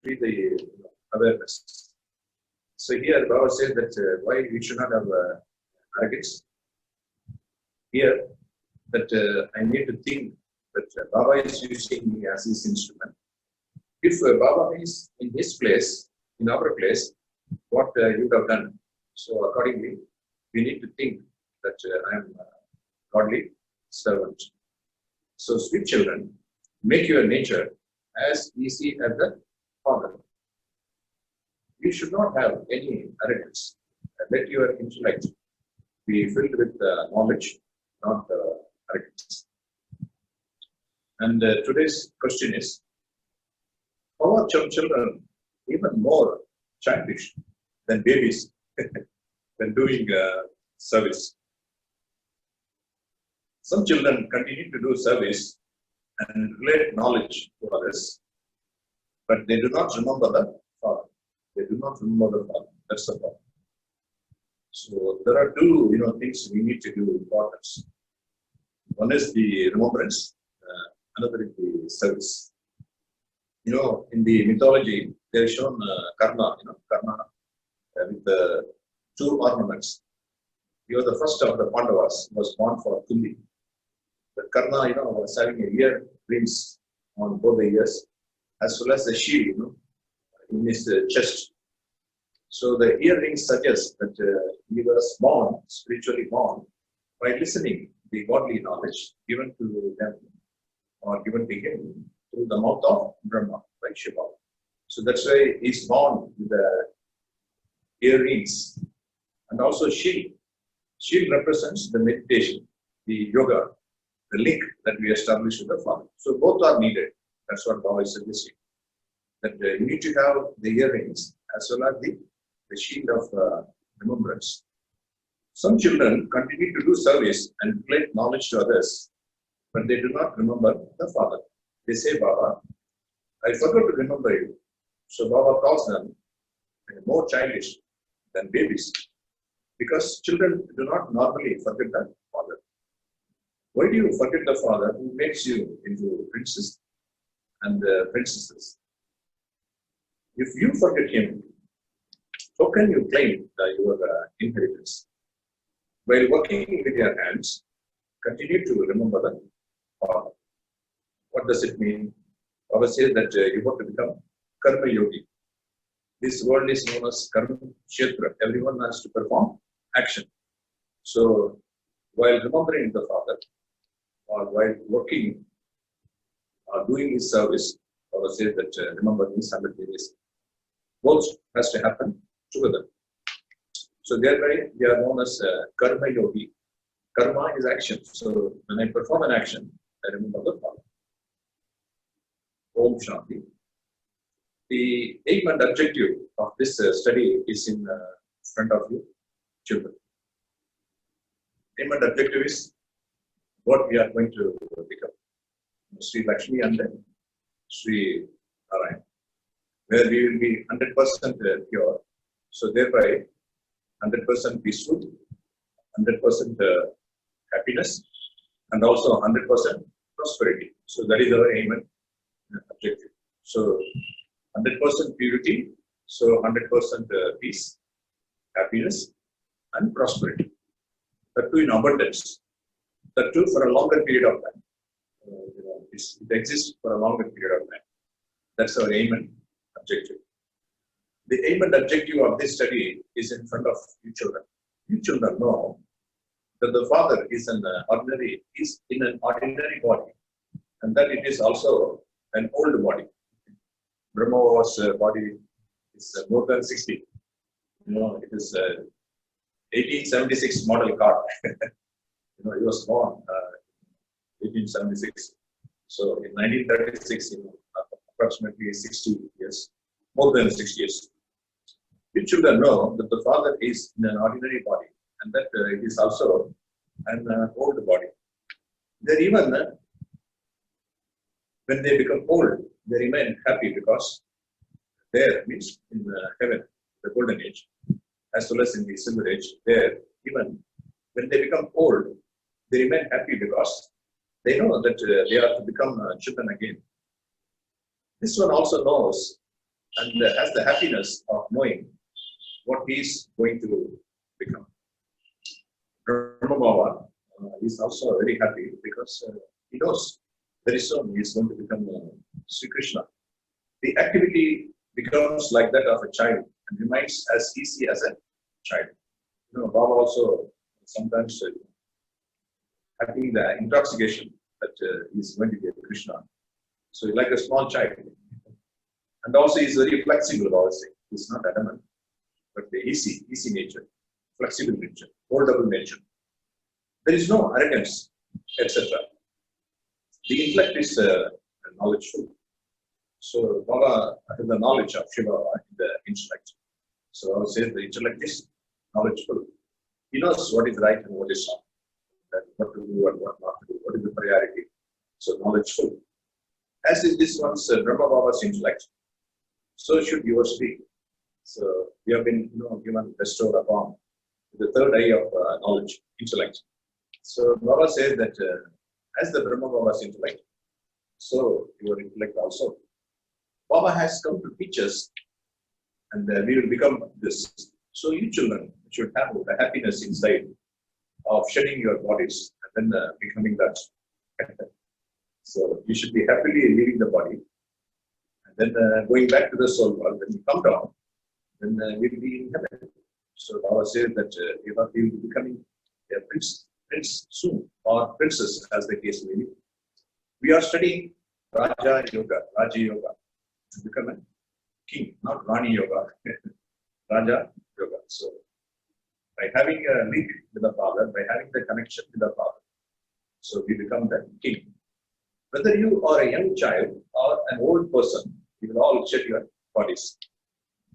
the awareness. So here Baba says that why we should not have arrogance. Here that I need to think that Baba is using me as his instrument. If Baba is in his place, in our place, what you would have done. So accordingly, we need to think that I am a godly servant. So sweet children, make your nature as easy as the Father. You should not have any arrogance. Let your intellect be filled with knowledge, not arrogance. And today's question is, how are children even more childish than babies when doing service? Some children continue to do service and relate knowledge to others, but they do not remember the Father. They do not remember the Father. That's the problem. So there are two, things we need to do importance. One is the remembrance, another is the service. In the mythology, they have shown Karna, Karna with the two ornaments. The first of the Pandavas was born for Kundi. But Karna, was having a earrings on both the ears, as well as the shield, in his chest. So the earrings suggest that he was born, spiritually born, by listening the godly knowledge given to them or given to him through the mouth of Brahma, by Shiva. So that's why he's born with the earrings and also shield. Shield represents the meditation, the yoga, the link that we establish with the Father. So both are needed. That's what Baba is suggesting. That you need to have the earrings as well as the shield of remembrance. Some children continue to do service and relate knowledge to others, but they do not remember the Father. They say, Baba, I forgot to remember you. So Baba calls them more childish than babies, because children do not normally forget the Father. Why do you forget the Father who makes you into princes and princesses? If you forget him, how can you claim your inheritance? While working with your hands, continue to remember the Father. What does it mean? Baba says that you have to become karma yogi. This world is known as karma kshetra. Everyone has to perform action. So while remembering the Father, or while working or doing his service, Baba says that remember me, somebody is. Both has to happen together. So thereby we are known as karma yogi. Karma is action. So when I perform an action, I remember the Father. Om Shanti. The aim and objective of this study is in front of you, children. Aim and objective is what we are going to become. Sri Lakshmi and then Sri Narayan, where we will be 100% pure. So thereby 100% peaceful, 100% happiness, and also 100% prosperity. So that is our aim and objective. So 100% purity, so 100% peace, happiness, and prosperity. That too in abundance. That too for a longer period of time. It exists for a longer period of time. That's our aim and objective. The aim and objective of this study is in front of you children. You children know that the Father is in an ordinary body, and that it is also an old body. Brahma's body is more than 60. It is 1876 model car. He was born 1876. So in 1936, approximately 60 years, more than 60 years. You children know that the Father is in an ordinary body, and that it is also an old body. They're even, when they become old, they remain happy because there means in heaven, the golden age, as well as in the silver age, there, even when they become old, they remain happy because they know that they are to become children again. This one also knows and has the happiness of knowing what he is going to become. Brahma Baba is also very happy because he knows very soon he is going to become Sri Krishna. The activity becomes like that of a child and remains as easy as a child. Baba also sometimes having the intoxication that he is going to be a Krishna. So he's like a small child. And also he's very flexible, obviously. He's not adamant, but the easy nature, flexible nature, moldable nature. There is no arrogance, etc. The intellect is knowledgeful. So Baba has the knowledge of Shiva in the intellect. So I would say the intellect is knowledgeful. He knows what is right and what is wrong, and what to do and what not to do, what is the priority. So knowledgeful. As is this one's Brahma Baba's intellect, so should yours be. So we have been given bestowed upon the third eye of knowledge, intellect. So Baba says that as the Brahma Baba's intellect, so your intellect also. Baba has come to teach us, and we will become this. So you children should have the happiness inside of shedding your bodies and then becoming that. So you should be happily leaving the body and then going back to the soul world. When you come down, then we will be in heaven. So Baba says that we will be becoming a prince soon, or princess as the case may be. We are studying Raja Yoga, to become a king, not Rani Yoga, Raja Yoga. So by having a link with the Father, by having the connection with the Father, so we become the king. Whether you are a young child or an old person, you will all shed your bodies.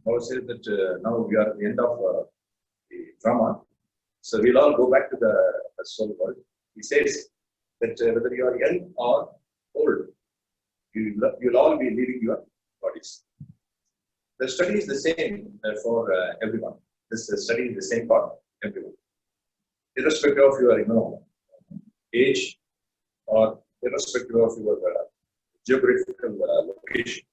Baba says that now we are at the end of the drama, so we'll all go back to the soul world. He says that whether you are young or old, you'll all be leaving your bodies. The study is the same for everyone. This study is the same for everyone, irrespective of your age or irrespective of your geographical location.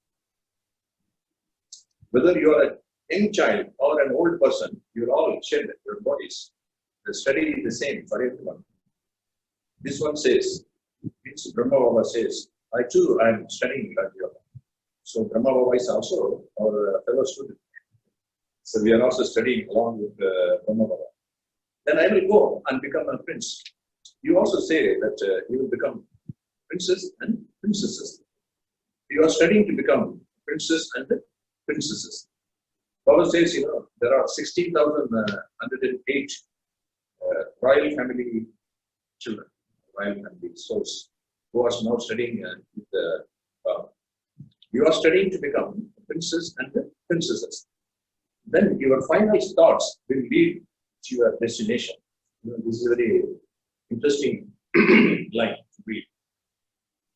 Whether you are a young child or an old person, you'll all shed your bodies. The study is the same for everyone. This one says, Brahma Baba says, I too am studying Raja Yoga. So Brahma Baba is also our fellow student. So we are also studying along with Brahma Baba. Then I will go and become a prince. You also say that you will become princes and princesses. You are studying to become princes and princesses. Baba says, there are 16,108 royal family children, royal family souls, who are now studying with the you are studying to become princes and princesses. Then your final thoughts will lead to your destination. This is a very interesting line to read,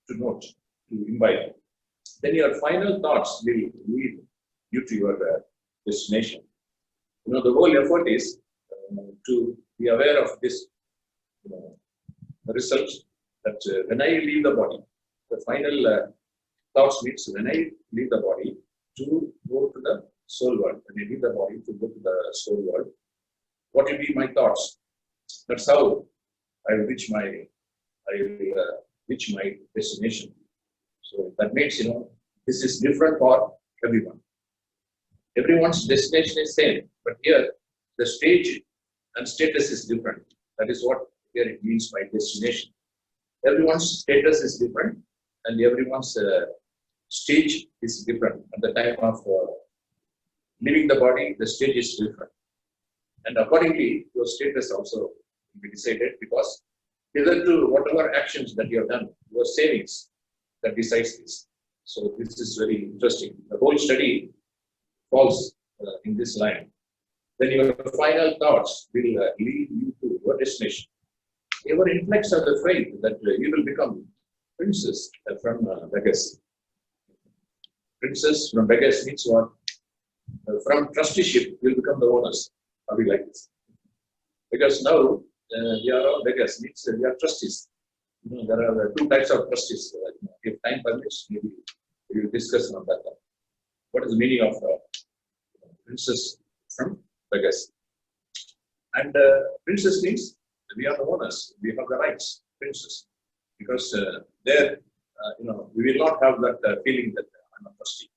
to note, to invite. Then your final thoughts will lead you to your destination. The whole effort is to be aware of this result that when I leave the body, the final thoughts means when I leave the body to go to the soul world, when I leave the body to go to the soul world, what will be my thoughts? That's how I will reach my destination. So that means this is different for everyone. Everyone's destination is same, but here the stage and status is different. That is what here it means by destination. Everyone's status is different, and everyone's stage is different. At the time of leaving the body, the stage is different. And accordingly, your status also will be decided, because hitherto, whatever actions that you have done, your savings that decides this. So this is very interesting. The whole study falls in this line. Then your final thoughts will lead you to your destination. Your intellects are the faith that you will become princess from Vegas. Princess from Vegas means what? From trusteeship, you will become the owners. How do you like this? Because now we are all Vegas, means we are trustees. There are two types of trustees. If time permits, maybe we will discuss on that. what is the meaning of princess from beggars? And princess means we are the owners, we have the rights, princess. Because there, we will not have that feeling that I'm a trustee.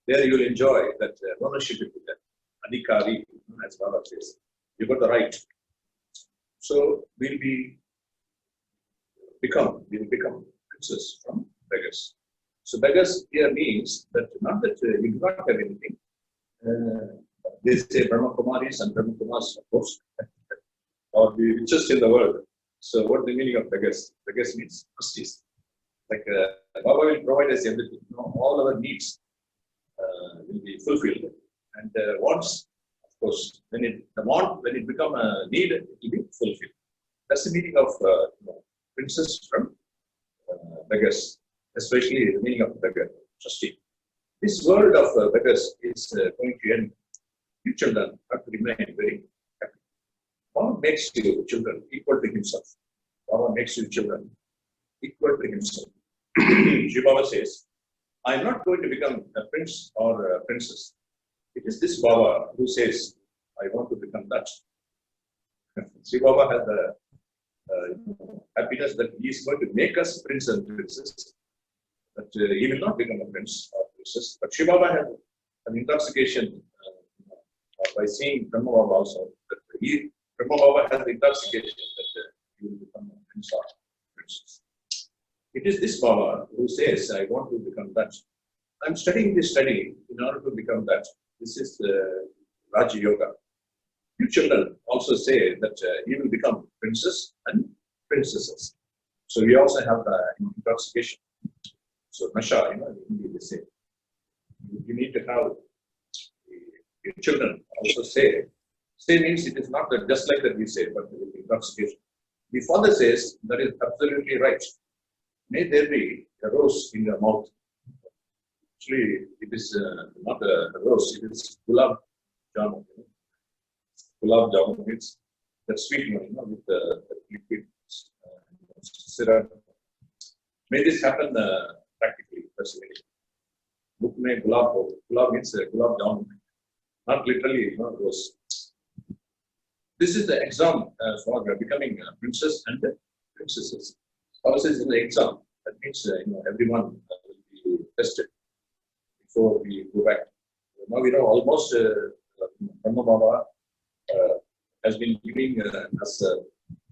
There you will enjoy that ownership with that. Adhikari, as Baba says. You got the right. So we'll become princess from beggars. So beggars here means that not that we do not have anything. They say Brahma Kumaris and Brahma Kumars, of course, or the richest in the world. So what is the meaning of beggars? Beggars means trustees. Like Baba will provide us everything. All our needs will be fulfilled. And wants, of course, when it become a need, it will be fulfilled. That's the meaning of princess from beggars, especially the meaning of beggar, trustee. This world of beggars is going to end. You children have to remain very happy. God makes you children equal to himself. God makes you children equal to himself. Shri Baba says, I'm not going to become a prince or a princess. It is this Baba who says, I want to become that. Shri Baba has the happiness that he is going to make us prince and princess. But he will not become a prince or princess. But Shri Baba has an intoxication by seeing Brahma Baba also. That Brahma Baba has the intoxication that he will become a prince or princess. It is this Baba who says, I want to become that. I'm studying this study in order to become that. This is Raja Yoga. You children also say that you will become princes and princesses. So we also have the intoxication. So Nasha, in Hindi they say. You need to have your children also say. Say means it is not that just like that we say, but with intoxication. The father says that is absolutely right. May there be a rose in your mouth. Actually, it is not a rose, it is gulab jamun. Gulab jamun means that sweet one, with the liquid syrup. May this happen practically, personally. Book mein gulab ho. Gulab means gulab jamun, not literally, rose. This is the exam for becoming a princess and princesses. Also, is an exam. That means everyone will be tested before we go back. Now we know almost Brahma Baba has been giving us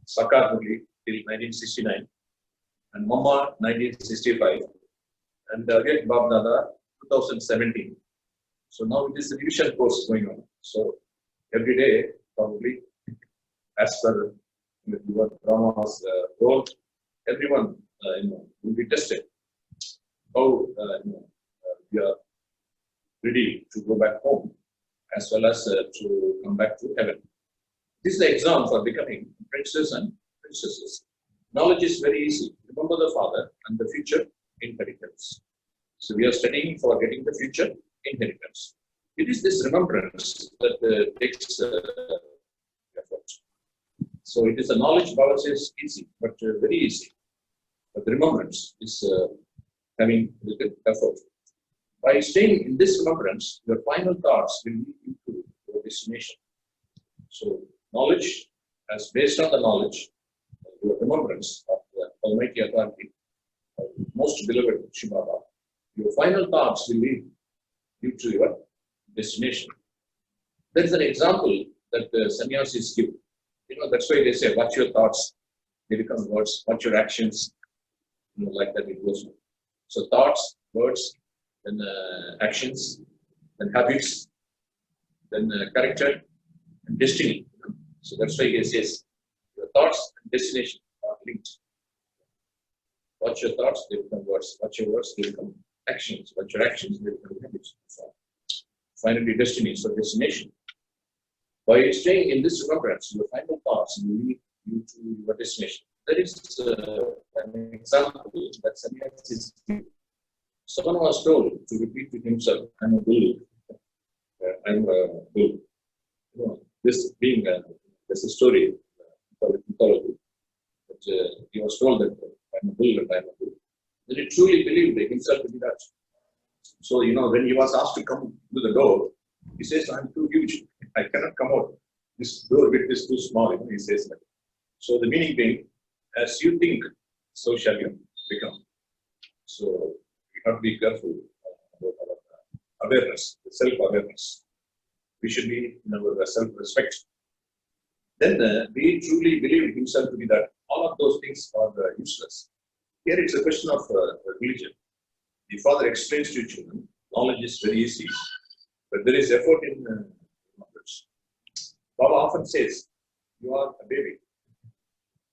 Shekar till 1969, and Mama 1965, and again Bab Dada 2017. So now it is the revision course going on. So every day, probably, as per your Brahma's role, everyone will be tested. How we are ready to go back home, as well as to come back to heaven. This is the exam for becoming princes and princesses. Knowledge is very easy. Remember the father and the future inheritance. So we are studying for getting the future inheritance. It is this remembrance that takes effort. So it is a knowledge, Baba says, easy, but very easy. But the remembrance is having little effort. By staying in this remembrance, your final thoughts will lead you to your destination. So knowledge, as based on the knowledge, your remembrance of the Almighty Authority, most beloved Shri Baba, your final thoughts will lead you to your destination. There is an example that the sannyasis give. That's why they say, watch your thoughts, they become words, watch your actions, like that it goes on. So thoughts, words, then actions, then habits, then character, and destiny. So that's why he says, your thoughts and destination are linked. Watch your thoughts, they become words. Watch your words, they become actions. Watch your actions, they become habits. Finally, destiny, so destination. By staying in this remembrance, your final thoughts will lead you to your destination. There is an example that sannyasis give. Someone was told to repeat to himself, I'm a bull. I'm a bull. This being there's a story mythology. That he was told that I'm a bull and I'm a bull. Then he truly believed himself to be that. So, when he was asked to come to the door, he says, I'm too huge. I cannot come out. This door width is too small, he says that. So the meaning being, as you think, so shall you become. So we have to be careful about our awareness, self-awareness. We should be in our self-respect. Then we truly believe himself to be that all of those things are useless. Here it's a question of religion. The father explains to children, knowledge is very easy, but there is effort in knowledge. Baba often says, you are a baby.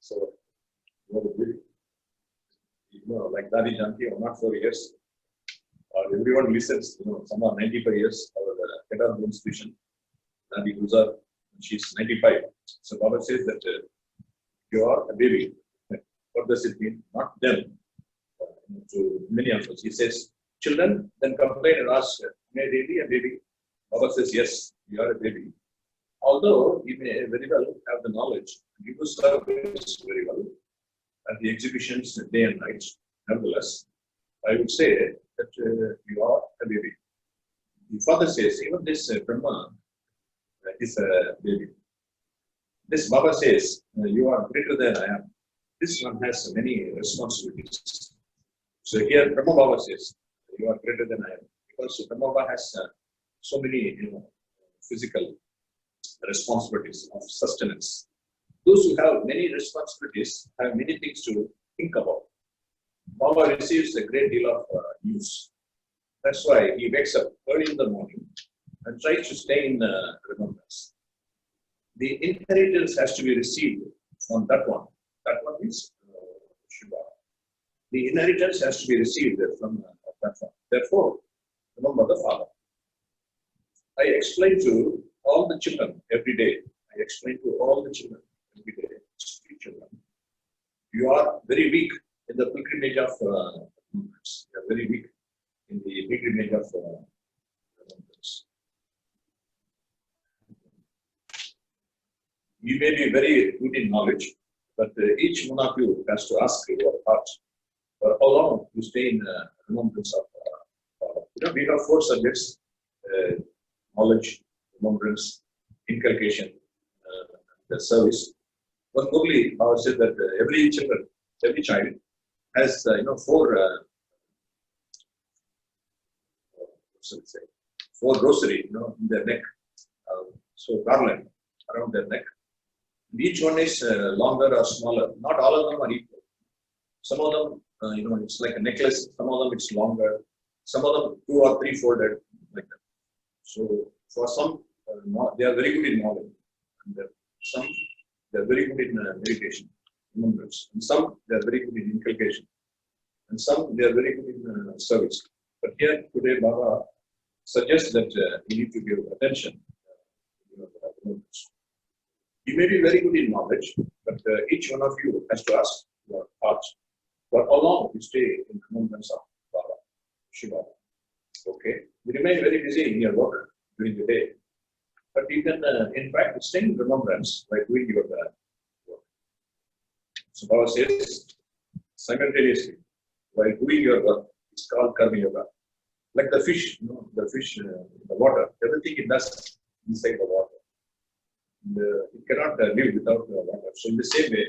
So, you are a baby. Like Dadi Janki, or not 4 years. Everyone listens, some are 95 years, our head of the institution, Dadi Guzar, she's 95. So Baba says that you are a baby. What does it mean? Not them. To many of us. He says, children then complain and ask, may they be a baby? Baba says, yes, you are a baby. Although you may very well have the knowledge, you do service very well at the exhibitions day and night. Nevertheless, I would say that you are a baby. The father says, even this Brahma is a baby. This Baba says, you are greater than I am. This one has many responsibilities. So here Brahma Baba says, you are greater than I am. Because Brahma Baba has so many physical responsibilities of sustenance. Those who have many responsibilities have many things to think about. Baba receives a great deal of news. That's why he wakes up early in the morning and tries to stay in remembrance. The inheritance has to be received from that one. That one is Shiva. The inheritance has to be received from that one. Therefore, remember the father. I explain to all the children every day. I explain to all the children every day. Children, you are very weak in the pilgrimage of remembrance. You are very weak in the pilgrimage of remembrance. You may be very good in knowledge, but each one of you has to ask your heart, for how long you stay in remembrance of we have 4 subjects: knowledge, remembrance, inculcation, the service. One Murli said that every child has 4 4 rosary in their neck, so garland around their neck. Each one is longer or smaller. Not all of them are equal. Some of them, it's like a necklace. Some of them it's longer. Some of them 2 or 3 folded like that. So for some, they are very good in knowledge, and some they are very good in meditation, remembrance, and some they are very good in inculcation, and some they are very good in service. But here today, Baba suggests that we need to give attention to remembrance. You may be very good in knowledge, but each one of you has to ask your heart, for how long you stay in remembrance of Baba, Shiva. Okay, you remain very busy in your work during the day, but you can, in fact, stay in remembrance by doing your work. So Baba says, simultaneously, while doing your work, it's called karma yoga. Like the fish, the fish in the water, everything it does inside the water. It cannot live without water. So in the same way,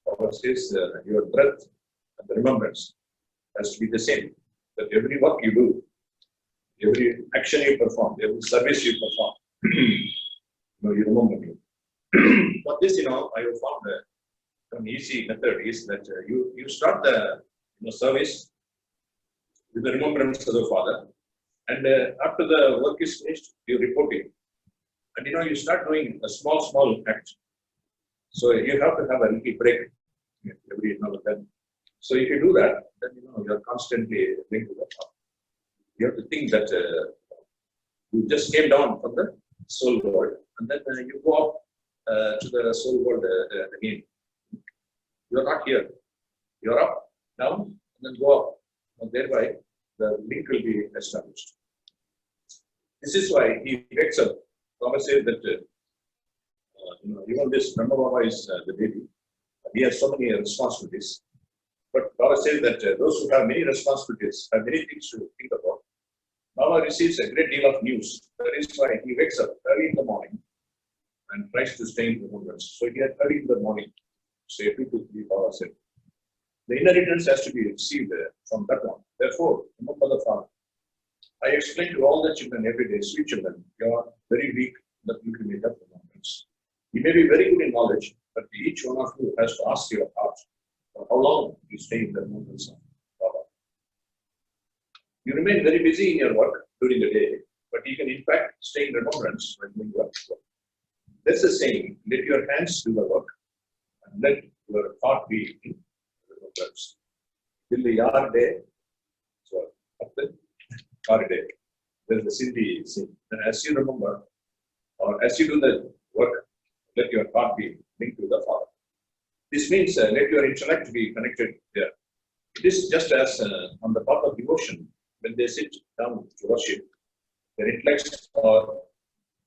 Baba says your breath and the remembrance has to be the same. That every work you do, every action you perform, every service you perform, you remember me. For this, I have found an easy method is that you start the service with the remembrance of the Father, and after the work is finished, you report it. And you start doing a small act. So you have to have a little break every now and then. So if you do that, then you are constantly linked to the Father. You have to think that you just came down from the soul world, and then you go up to the soul world again. You are not here. You are up, down, and then go up. And thereby, the link will be established. This is why he wakes up. Baba says that even this Brahma Baba is the baby. He has so many responsibilities. But Baba says that those who have many responsibilities have many things to think about. Baba receives a great deal of news. That is why he wakes up early in the morning and tries to stay in remembrance. So he had early in the morning, say 2 to 3 Baba said. The inheritance has to be received from that one. Therefore, remember the Father. I explain to all the children every day, sweet children, you are very weak in the pilgrimage of remembrance. You may be very good in knowledge, but each one of you has to ask your heart for how long you stay in the remembrance of Baba. You remain very busy in your work during the day, but you can in fact stay in remembrance when doing work. There's a saying, let your hands do the work and let your heart be in remembrance. Till the yard day, so day. There's a Sindhi saying, and as you remember, or as you do the work, let your heart be linked to the Father. This means let your intellect be connected there. It is just as on the path of devotion, when they sit down to worship, their intellects are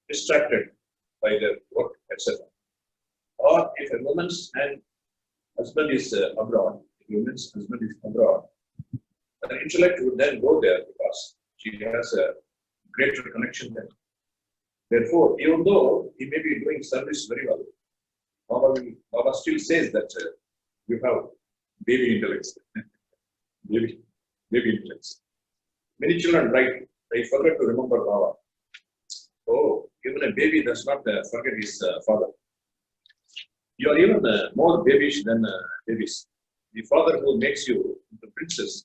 distracted by their work, etc. Or if a woman's husband is abroad, a woman's husband is abroad, her intellect would then go there because she has a greater connection there. Therefore, even though he may be doing service very well, Baba still says that you have baby intellects. baby intellects. Many children write, they forget to remember Baba. Oh, even a baby does not forget his father. You are even more babyish than babies. The father who makes you into princess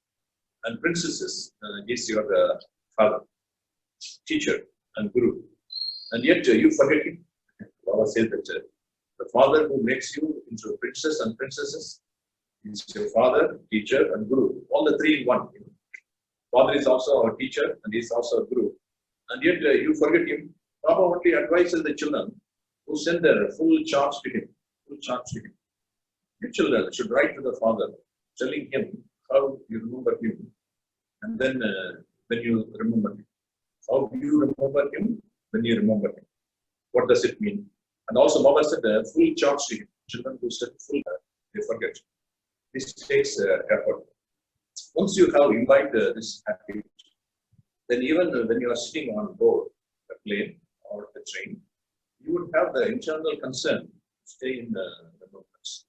and princesses is your father, teacher, and guru. And yet you forget him. Baba says that the father who makes you into a princess and princesses is your father, teacher, and guru. All the three in one. Father is also our teacher and he is also a guru. And yet you forget him. Baba only advises the children who send their full charge to him. You children should write to the father, telling him how you remember him, and then when you remember him. How do you remember him when you remember him? What does it mean? And also Baba said full charge to him. Children who said full, they forget. This takes effort. Once you have imbibed this habit, then even when you are sitting on board a plane or a train, you would have the internal concern to stay in the movements.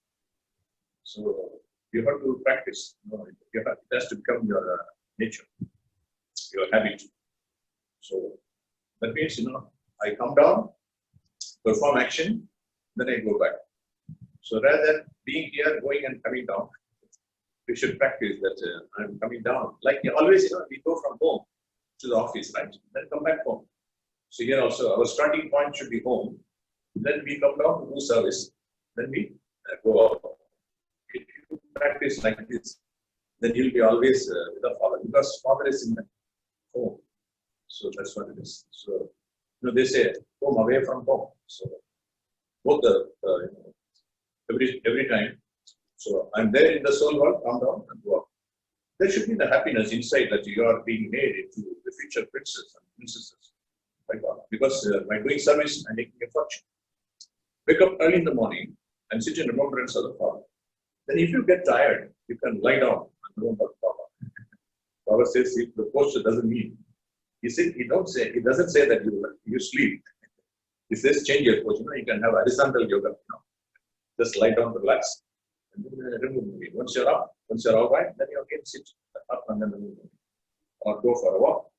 So you have to practice. It has to become your nature, your habit. So that means, I come down, perform action, then I go back. So rather than being here, going and coming down, we should practice that I'm coming down. Like always, we go from home to the office, right? Then come back home. So here also, our starting point should be home. Then we come down to do service. Then we go out. If you practice like this, then you'll be always with the Father, because Father is in the home. So that's what it is. So they say home away from home. So both every time. So I'm there in the soul world, come down and go up. There should be the happiness inside that you are being made into the future princes and princesses by God. Because by doing service, I'm making a fortune. Wake up early in the morning and sit in remembrance of the Father. Then if you get tired, you can lie down and remember Baba. Baba says if the posture doesn't mean. He doesn't say that you sleep. He says change your posture. You can have horizontal yoga. Just lie down, relax. And then remove moving. Once you're up, once you're all right, then you again sit up and then remove moving. Or go for a walk.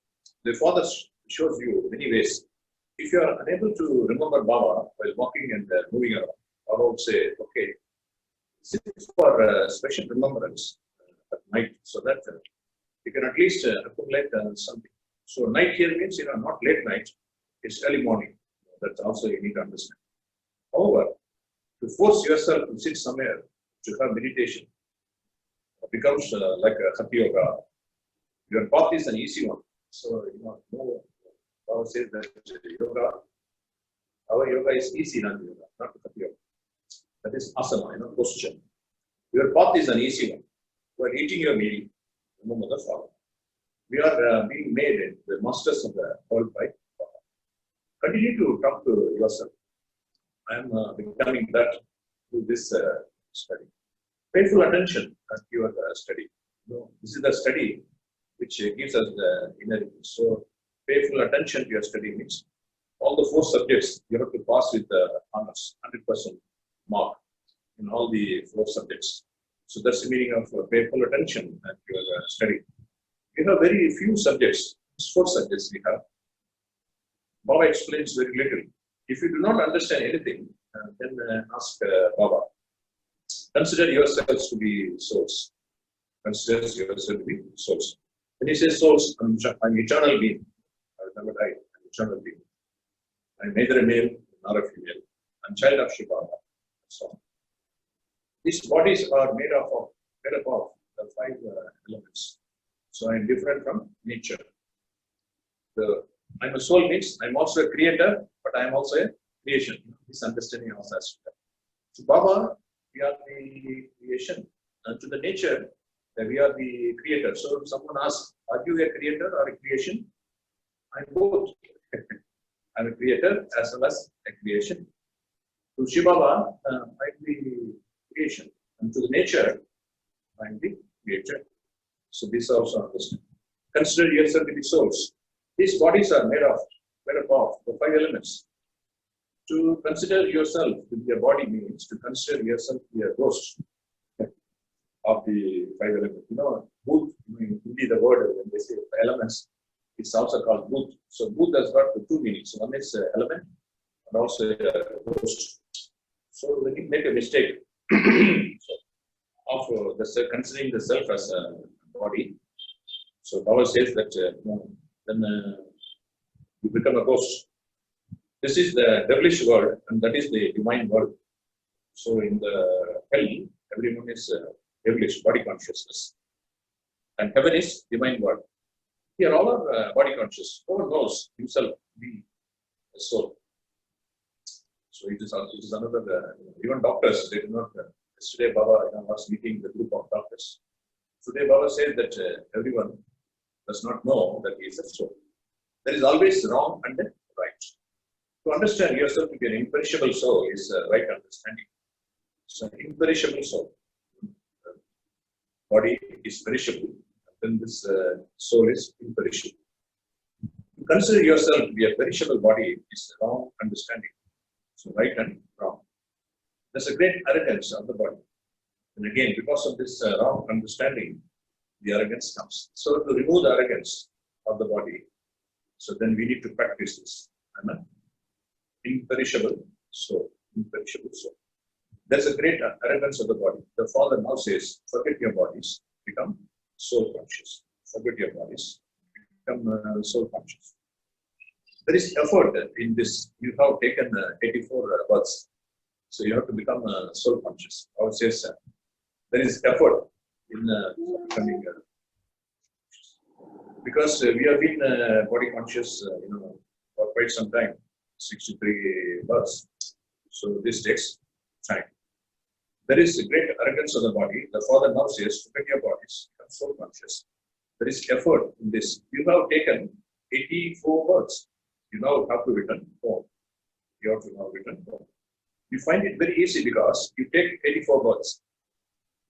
The Father shows you many ways. If you are unable to remember Baba while walking and moving around, Baba would say, okay, sit for special remembrance at night so that you can at least accumulate something. So night here means, not late night, it's early morning. That's also you need to understand. However, to force yourself to sit somewhere to have meditation becomes like a Hatha Yoga. Your path is an easy one. So, no, Baba says that yoga, our yoga is easy, not yoga, not Hatha Yoga. That is asana, posture. Your path is an easy one. While eating your meal, remember the Father. We are being made the masters of the world by Baba. Continue to talk to yourself. I am becoming that through this study. Pay full attention to your study. This is the study which gives us the inner. So pay full attention to your study means all the 4 subjects you have to pass with the honors, 100% mark in all the 4 subjects. So that's the meaning of pay full attention at your study. We have very few subjects, 4 subjects we have. Baba explains very little. If you do not understand anything, then ask Baba. Consider yourselves to be souls. Consider yourself to be souls. When he says souls, I'm eternal being. I will never die. I'm eternal being. I'm neither a male nor a female. I'm child of Shiva. So these bodies are made up of the 5 elements. So I'm different from nature. I'm a soul means I'm also a creator, but I'm also a creation. This understanding also has to be. So Baba, we are the creation. And to the nature, we are the creator. So if someone asks, are you a creator or a creation? I'm both. I'm a creator as well as a creation. To Shiva Baba, I'm the creation. And to the nature, I'm the creator. So this also understand. Consider yourself to be souls. These bodies are made up of the 5 elements. To consider yourself to be a body means to consider yourself to be a ghost of the 5 elements. Bhoot, in Hindi, the word when they say elements, it's also called bhoot. So bhoot has got the 2 meanings. One is element and also a ghost. So when you make a mistake of considering the self as a body, so Baba says that then you become a ghost. This is the devilish world, and that is the divine world. So in the hell, everyone is devilish, body consciousness. And heaven is divine world. Here all are body conscious. No one knows himself to be a soul. So it is another, even doctors, they do not, yesterday Baba was meeting the group of doctors. Today Baba said that everyone does not know that he is a soul. There is always wrong and right. To understand yourself to be an imperishable soul is right understanding. So imperishable soul. Body is perishable, then this soul is imperishable. To consider yourself to be a perishable body is wrong understanding. So right and wrong. There's a great arrogance of the body. And again, because of this wrong understanding, the arrogance comes. So to remove the arrogance of the body, so then we need to practice this. Imperishable soul. Imperishable soul. There's a great arrogance of the body. The Father now says, forget your bodies, become soul conscious. Forget your bodies, become soul conscious. There is effort in this. You have taken 84 births. So you have to become soul conscious. Father says there is effort in becoming because we have been body conscious, for quite some time, 63 births. So this takes time. There is a great arrogance of the body. The Father now says, forget your bodies, become soul conscious. There is effort in this. You have taken 84 births. You now have to return home. You have to now return home. You find it very easy because you take 84 births.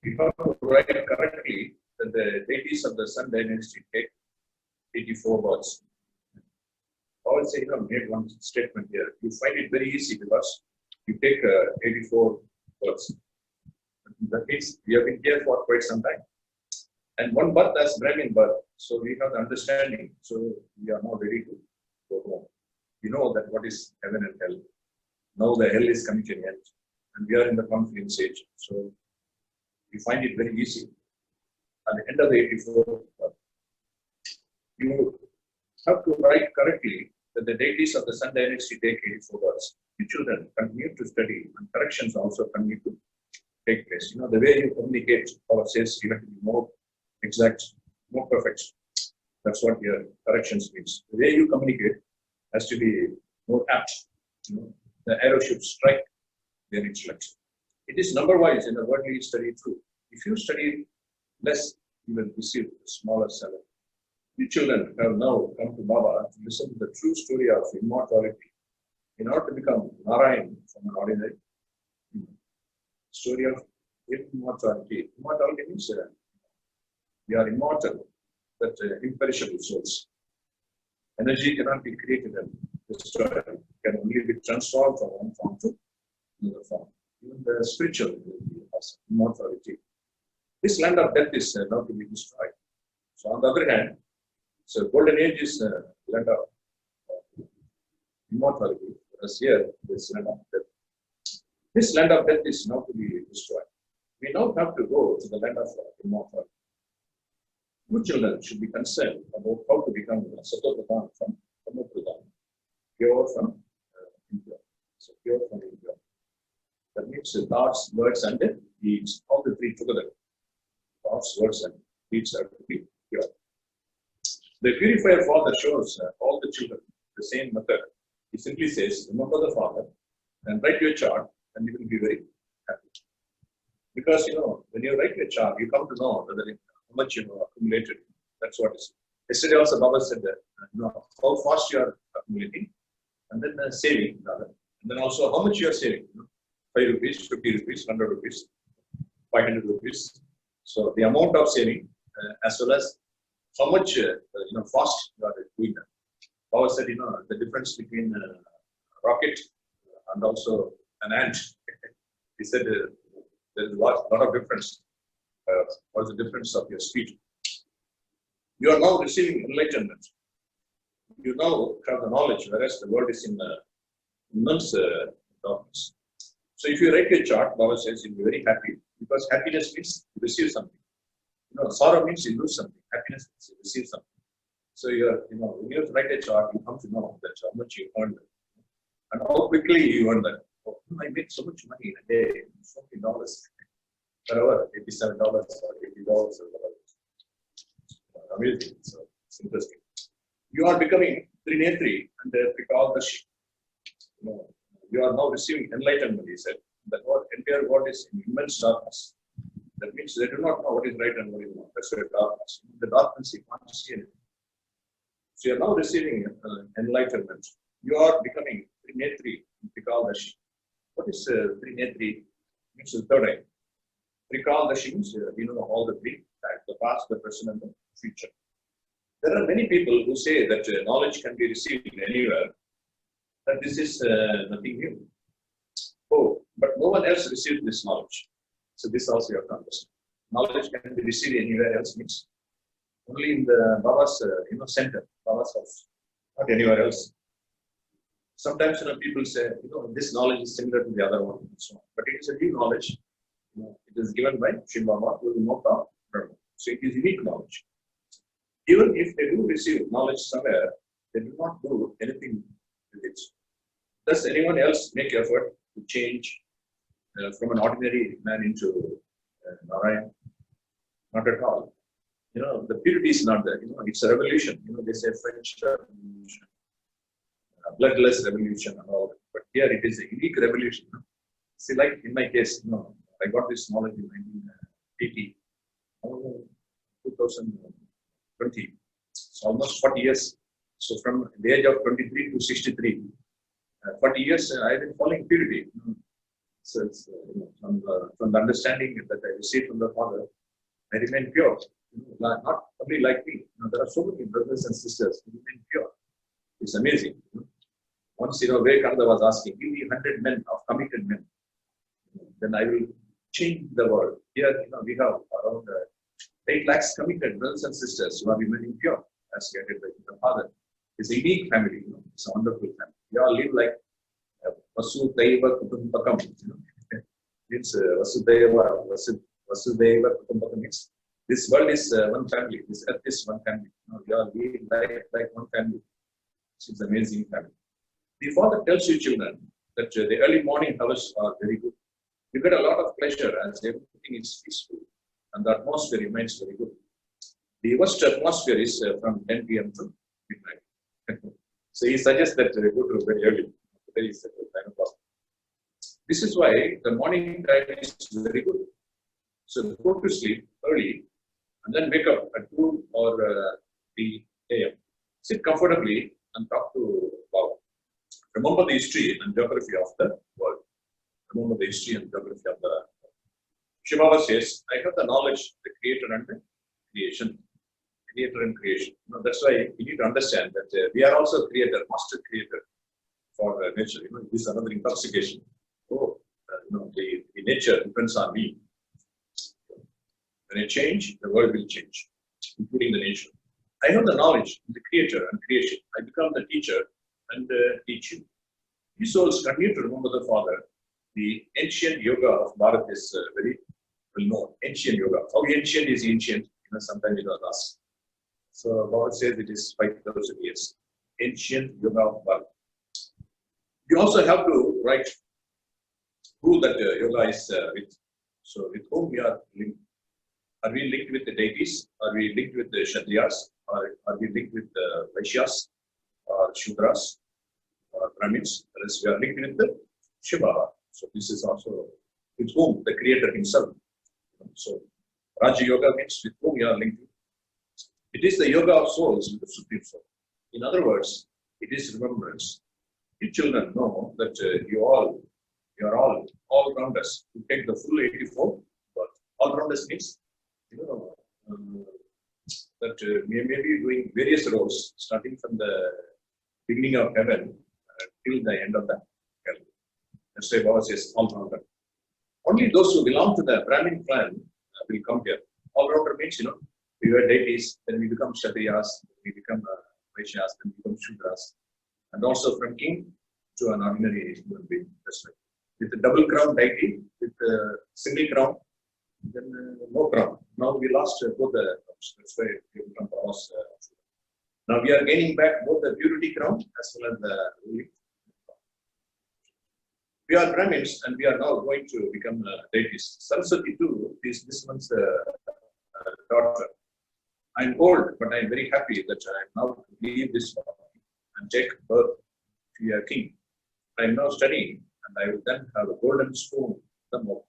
You have to write correctly that the deities of the Sun dynasty take 84 births. I will say, made one statement here. You find it very easy because you take 84 births. That means we have been here for quite some time. And one birth as Brahmin birth. So we have the understanding. So we are now ready to go home. We know that what is heaven and hell. Now the hell is coming to an end. And we are in the confidence stage. So we find it very easy. At the end of the 84 birth, you have to write correctly that the deities of the Sun dynasty take 84 births. You children continue to study and corrections also continue to take place. The way you communicate, Power says you have to be more exact, more perfect. That's what your corrections means. The way you communicate has to be more apt. The arrow should strike their intellect. It is number-wise in the worldly study too. If you study less, you will receive a smaller salary. You children have now come to Baba to listen to the true story of immortality in order to become Narayan from an ordinary story of immortality. Immortality means we are immortal, but imperishable souls. Energy cannot be created and destroyed. It can only be transformed from one form to another form. Even the spiritual has immortality. This land of death is not to be destroyed. So on the other hand, so golden age is land of immortality, whereas here this land of death. This land of death is not to be destroyed. We now have to go to the land of immortality. Good children should be concerned about how to become Sattva-pradhan from Tamo-pradhan, pure from impure. So pure from impure. That means thoughts, words, and deeds, all the three together. Thoughts, words, and deeds have to be pure. The purifier father shows all the children the same method. He simply says, remember the father and write your chart, and you will be very happy. Because when you write your chart, you come to know whether how much you have accumulated. That's what is. Yesterday also Baba said that how fast you are accumulating, and then saving, and then also how much you are saving. 5 rupees, 50 rupees, 100 rupees, 500 rupees. So the amount of saving as well as how much fast you are doing that. Baba said the difference between a rocket and also an ant. He said there is a lot of difference. What's the difference of your speed? You are now receiving enlightenment. You now have the knowledge, whereas the world is in immense darkness. So if you write your chart, Baba says you'll be very happy, because happiness means you receive something. Sorrow means you lose something. Happiness means you receive something. So when you write a chart, you come to know that how much you earned, and how quickly you earn that. Oh, I made so much money in a day, $40 per hour, $87 or $80 or whatever. Amazing. So it's interesting. You are becoming Trinetri and Prikadashi. You are now receiving enlightenment, he said. The entire world is in immense darkness. That means they do not know what is right and what is wrong. That's why darkness. In the darkness, you can't see anything. So you are now receiving enlightenment. You are becoming Trinetri and Prikadashi. What is Trinetri? Means the third eye. Prikadashi means all the three types: the past, the present, and the future. There are many people who say that knowledge can be received anywhere, that this is nothing new. Oh, but no one else received this knowledge. So this also you have to understand. Knowledge can be received anywhere else means only in the Baba's center, Baba's house, not anywhere else. Sometimes people say, this knowledge is similar to the other one, and so on. But it is a new knowledge. It is given by Sri Baba who will know the Brahma. So it is unique knowledge. Even if they do receive knowledge somewhere, they do not do anything with it. Does anyone else make effort to change from an ordinary man into Narayan? Not at all. The purity is not there. It's a revolution. They say French revolution, bloodless revolution and all that. But here it is a unique revolution. See, like in my case, I got this knowledge in 1980, 2020. It's almost 40 years. So from the age of 23 to 63, 40 years I've been following purity. So it's, from the understanding that I received from the Father, I remain pure. Not only like me. There are so many brothers and sisters who remain pure. It's amazing. Once Vivekananda was asking, give me 100 men of committed men, then I will change the world. Here, we have around 8 lakhs committed brothers and sisters who are remaining pure, as guided by the Father. It's a unique family. It's a wonderful family. We all live like Vasudhaiva Kutumbakam. Means Vasudhaiva Kutumbakam means this world is one family. This earth is one family. We all live like one family. It's an amazing family. The Father tells you children that the early morning hours are very good. You get a lot of pleasure as everything is peaceful and the atmosphere remains very good. The worst atmosphere is from 10 p.m. to midnight. So he suggests that go to very early. Very 9 o'clock. This is why the morning time is very good. So go to sleep early and then wake up at 2 or 3 a.m. Sit comfortably and talk to Baba. Remember the history and geography of the world. Remember the history and geography of the world. Shri Baba says, I have the knowledge, the creator and the creation. creator and creation. That's why we need to understand that we are also creator, master creator for nature. This is another intoxication. Oh, the nature depends on me. When I change, the world will change, including the nature. I know the knowledge, the creator and creation. I become the teacher and teach you. You souls continue to remember the Father. The ancient yoga of Bharat is very well known. Ancient yoga. How ancient is ancient? Sometimes you ask. So Bharat says it is 5,000 years. Ancient yoga of Bharat. You also have to write who that yoga is with. So with whom we are linked. Are we linked with the deities? Are we linked with the Kshatriyas? Are we linked with the Vaishyas or Shudras or Brahmins? Unless we are linked with the Shiva. So this is also with whom the Creator Himself. So Raja Yoga means with whom you are linked. It is the yoga of souls with the Supreme Soul. In other words, it is remembrance. You children know that you are all rounders. You take the full 84, but all rounders means that we may be doing various roles, starting from the beginning of heaven till the end of the hell. That's why Baba says all-rounder. Only those who belong to the Brahmin clan will come here. All-rounder means, we were deities, then we become Kshatriyas, we become Vaishyas, then we become Shudras. And also from king to an ordinary human being. That's right. With the double crown deity, with the single crown, then no crown. Now we lost both the crowns. That's why we become Baba's. Now we are gaining back both the purity crown as well as the ruling. We are Brahmins and we are now going to become deities. Saraswati too is this one's daughter. I'm old, but I'm very happy that I'm now to leave this body and take birth to be a king. I'm now studying and I will then have a golden spoon in the mouth.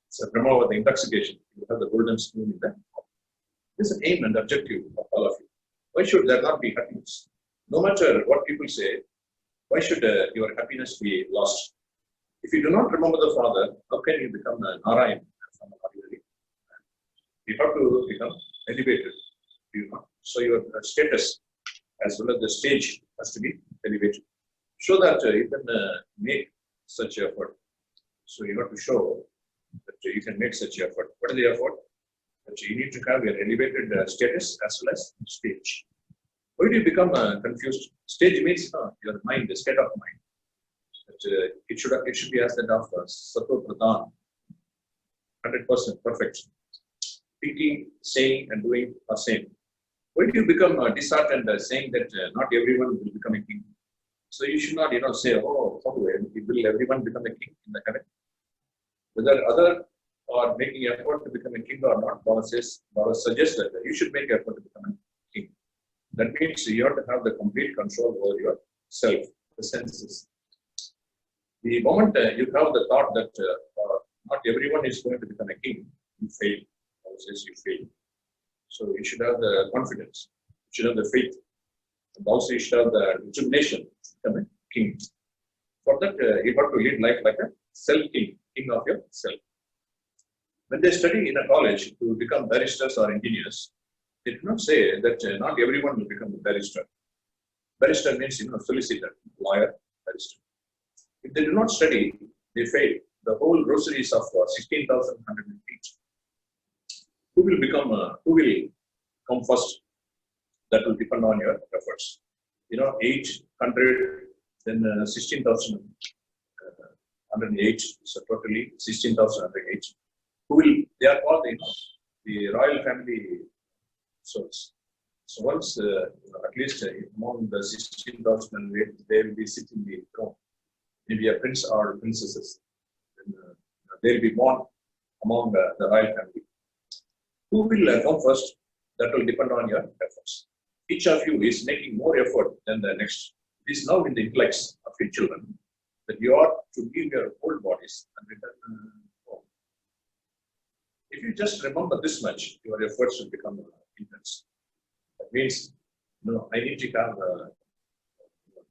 It's a Brahma the intoxication. You have the golden spoon in the mouth. This is an aim and objective of all of you. Why should there not be happiness? No matter what people say, why should your happiness be lost? If you do not remember the Father, how can you become a Narayan from an ordinary man? You have to become elevated. So your status as well as the stage has to be elevated. So that you can make such effort. So you have to show that you can make such effort. What is the effort? That you need to have your elevated status as well as stage. Why do you become confused? Stage means your mind, the state of mind. That, it should be as that of Sattva Pradhan, 100% perfect. Speaking, saying, and doing are same. Why do you become disheartened saying that not everyone will become a king? So you should not, say, oh, will everyone become a king in the heaven? Whether other are making effort to become a king or not, Baba suggests that you should make effort to become a king. That means you have to have the complete control over yourself, the senses. The moment you have the thought that not everyone is going to become a king, you fail. Baba says you fail. So you should have the confidence, you should have the faith, and also you should have the determination to become a king. For that, you have to lead life like a self-king, king of yourself. When they study in a college to become barristers or engineers, they do not say that not everyone will become a barrister. Barrister means, solicitor, lawyer, barrister. If they do not study, they fail. The whole rosaries of 16,100 feet. Who will come first? That will depend on your efforts. 800, then 16,108, so totally 16,108. They are called, the royal family souls. So once, at least among the 16,008, they will be sitting in the throne. Maybe a prince or princesses. Then, they will be born among the royal family. Who will come first? That will depend on your efforts. Each of you is making more effort than the next. It is now in the intellects of your children that you are to leave your old bodies and return home. If you just remember this much, your efforts will become intense. That means, I need to have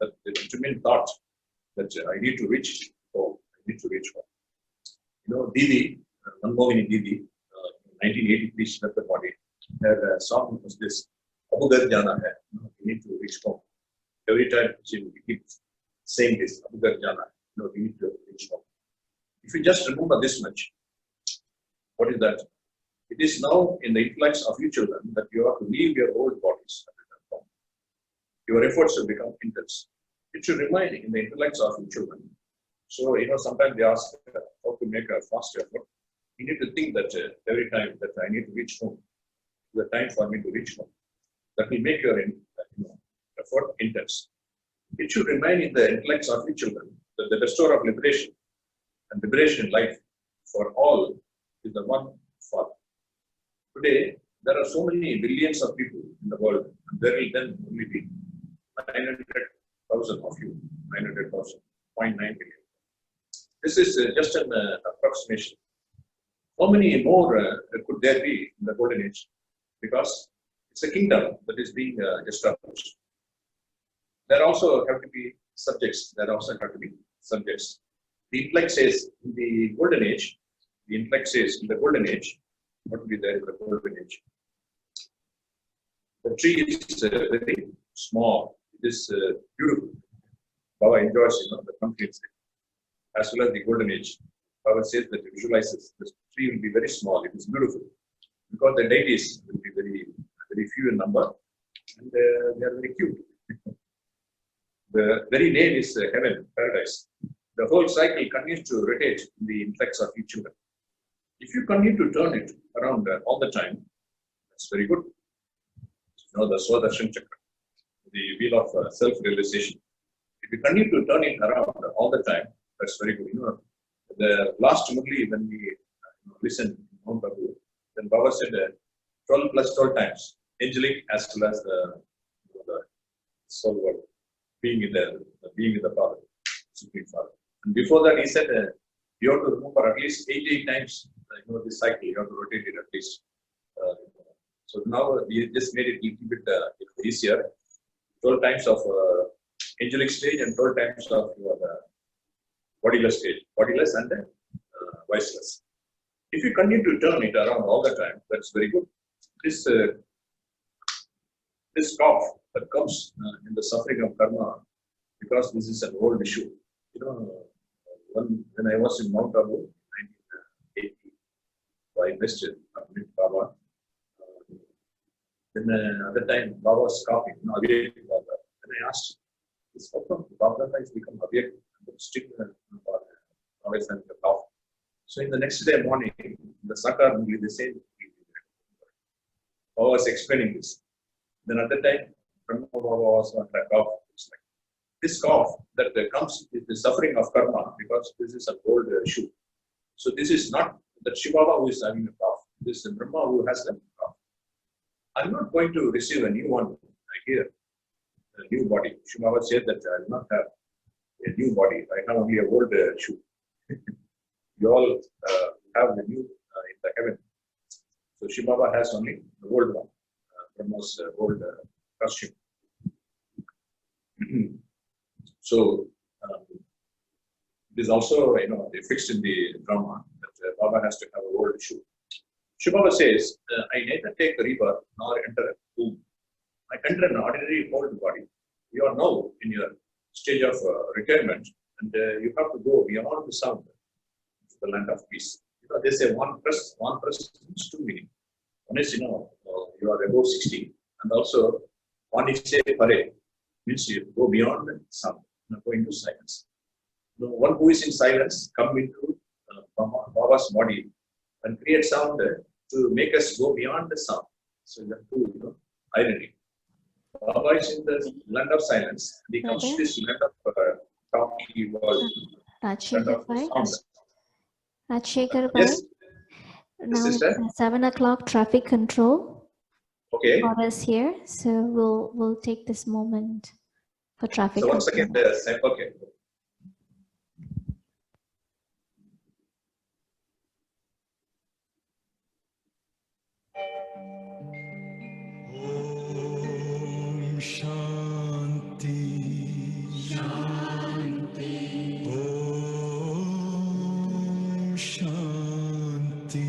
the determined thought that I need to reach home. I need to reach home. Didi, Manmohini Didi, 1983, she left the body. Her song was this, Abu Ghar Jana Hai. We need to reach home. Every time she keeps saying this, Abu Ghar Jana Hai. We need to reach home. If you just remember this much, what is that? It is now in the influx of you children that you have to leave your old bodies and return home. Your efforts will become intense. It should remain in the influx of you children. So, sometimes they ask how to make a fast effort. You need to think that every time that I need to reach home, the time for me to reach home. That will make your effort intense. It should remain in the influx of your children that the bestower of liberation and liberation in life for all is the one Father. Today, there are so many billions of people in the world, and there will then only be 900,000 of you, 900,000, 0.9 billion. This is just an approximation. How many more could there be in the golden age? Because it's a kingdom that is being established. There also have to be subjects. The influx says in the golden age, what will be there in the golden age? The tree is very small. It is beautiful. Baba enjoys the country as well as the golden age. Baba says that it visualizes the tree will be very small. It is beautiful because the deities will be very, very few in number and they are very cute. The very name is heaven, paradise. The whole cycle continues to rotate in the influx of each children. If you continue to turn it around all the time, that's very good. The Swadarshana Chakra, the wheel of self-realization. If you continue to turn it around all the time, that's very good. The last Murli, when we listened to Mount Abu, then Baba said 12 plus 12 times, angelic as well as the soul world, being in the Father, Supreme Father. And before that, he said you have to remember at least 88 times this cycle, you have to rotate it at least. So now we just made it a little bit easier. 12 times of angelic stage and 12 times of bodiless stage, bodiless and voiceless. If you continue to turn it around all the time, that's very good. This cough that comes in the suffering of karma, because this is an old issue. When I was in Mount Abu in 1980, I invested with Baba. Then at the time, Baba was coughing, awake Baba. Then I asked, how come Baba has become awake and still always having a cough? So in the next day morning, the Shekar will be the same. Baba was explaining this. Then at the time, Brahma Baba was not a cough. It's like this cough that comes is the suffering of karma, because this is an old issue. So this is not that Shivaba who is having a cough. This is Brahma who has a cough. I'm not going to receive a new one here, a new body. Shivaba said that I will not have a new body. I have only a old shoe. You all have the new in the heaven. So Shivaba has only the old one, Brahma's old costume. So it is also they fixed in the drama that Baba has to have a old shoe. Shivaba says, I neither take a rebirth nor enter a womb. I enter an ordinary old body. You are now in your stage of retirement, and you have to go beyond the sound to the land of peace. They say one press means two meaning. One is you are above 60, and also one is say pare means you go beyond the sound, go into silence. One who is in silence come into Baba's body and create sound to make us go beyond the sound. So you have to irony. Baba is in the land of silence. He comes to this land of talking world. Shekar, yes. Now it's 7 o'clock traffic control. Okay. For us here, so we'll take this moment for traffic. So once again, okay. Om Shanti. Shanti. Om Shanti.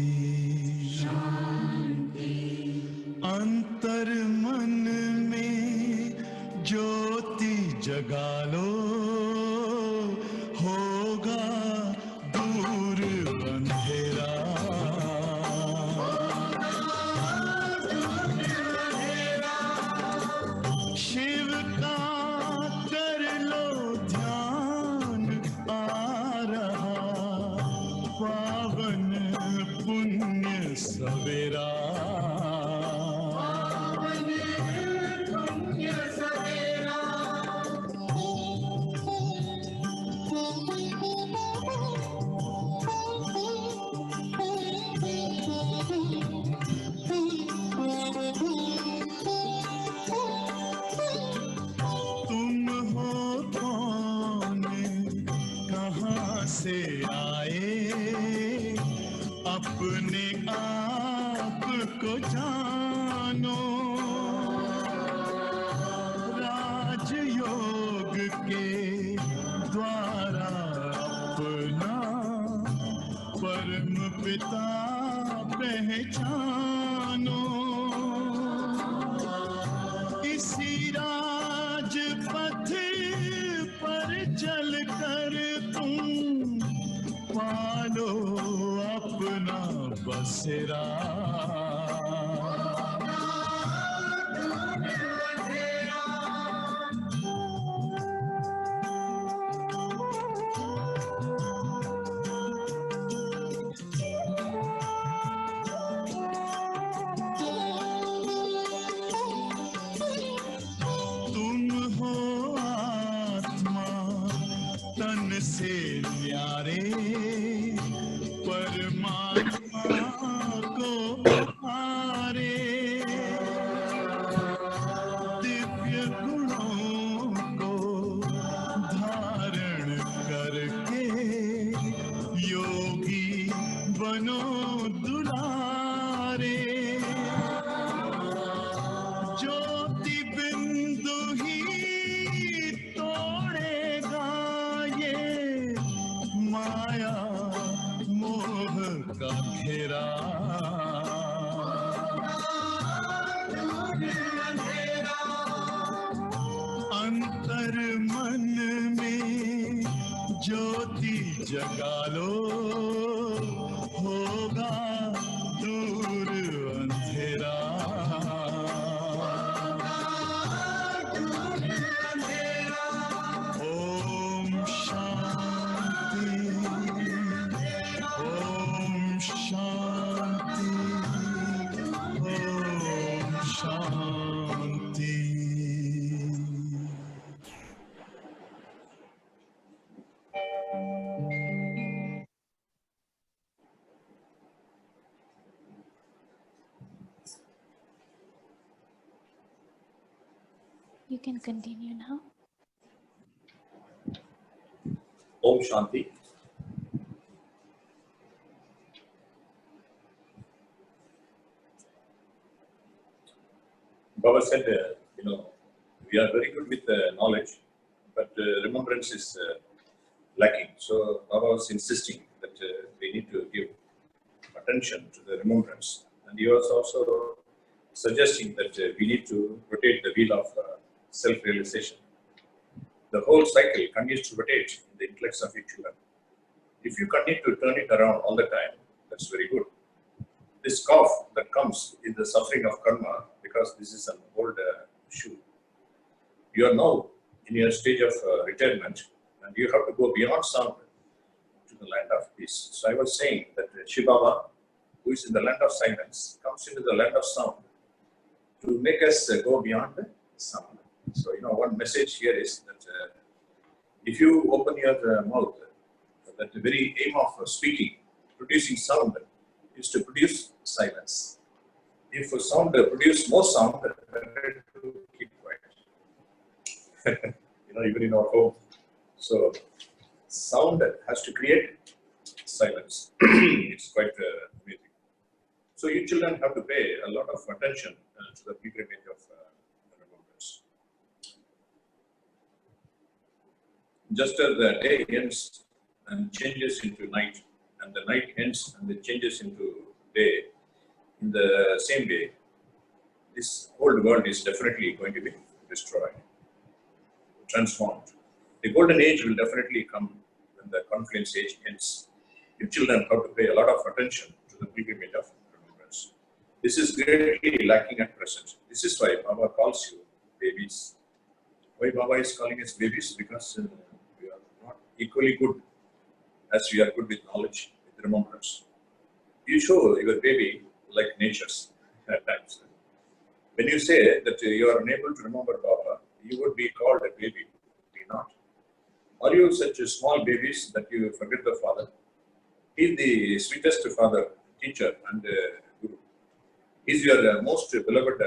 Shanti. सवेरा तुम हो कौन, कहाँ से आए, अपने आप को जानो, राजयोग के द्वारा अपना परम पिता पहचानो, इसी राजपथ पर चलकर तुम पालो अपना बसेरा। तुम हो आत्मा तन से न्यारे, परमात्मा को हारे, दिव्य गुणों को धारण करके योगी बनो दुलारे, ज्योति बिंदु ही तोड़ेगा ये माया मोह का घेरा। अंतर मन में ज्योति जगा लो, होगा दूर अंधेरा। Om Shanti, Om Shanti, Om Shanti. You can continue now. Om Shanti. Baba said, we are very good with knowledge, but remembrance is lacking. So Baba was insisting that we need to give attention to the remembrance. And he was also suggesting that we need to rotate the wheel of self-realization. The whole cycle continues to rotate in the intellects of each children. If you continue to turn it around all the time, that's very good. This cough that comes is the suffering of karma, because this is an old issue. You are now in your stage of retirement, and you have to go beyond sound to the land of peace. So I was saying that Shiva Baba, who is in the land of silence, comes into the land of sound to make us go beyond the sound. So, one message here is that if you open your mouth, that the very aim of speaking, producing sound, is to produce silence. If a sound produces more sound, better to keep quiet. Even in our home. So, sound has to create silence. It's quite amazing. So, you children have to pay a lot of attention to the pilgrimage of remembrance. Just as the day ends and changes into night, and the night ends and it changes into day, in the same way, this old world is definitely going to be destroyed, transformed. The golden age will definitely come when the confluence age ends. You children have to pay a lot of attention to the pilgrimage of remembrance. This is greatly lacking at present. This is why Baba calls you babies. Why Baba is calling us babies? Because we are not equally good as we are good with knowledge, with remembrance. You show your baby like natures at times. When you say that you are unable to remember Baba, you would be called a baby. Be not. Are you such a small babies that you forget the Father? He is the sweetest Father, teacher, and Guru. He is your most beloved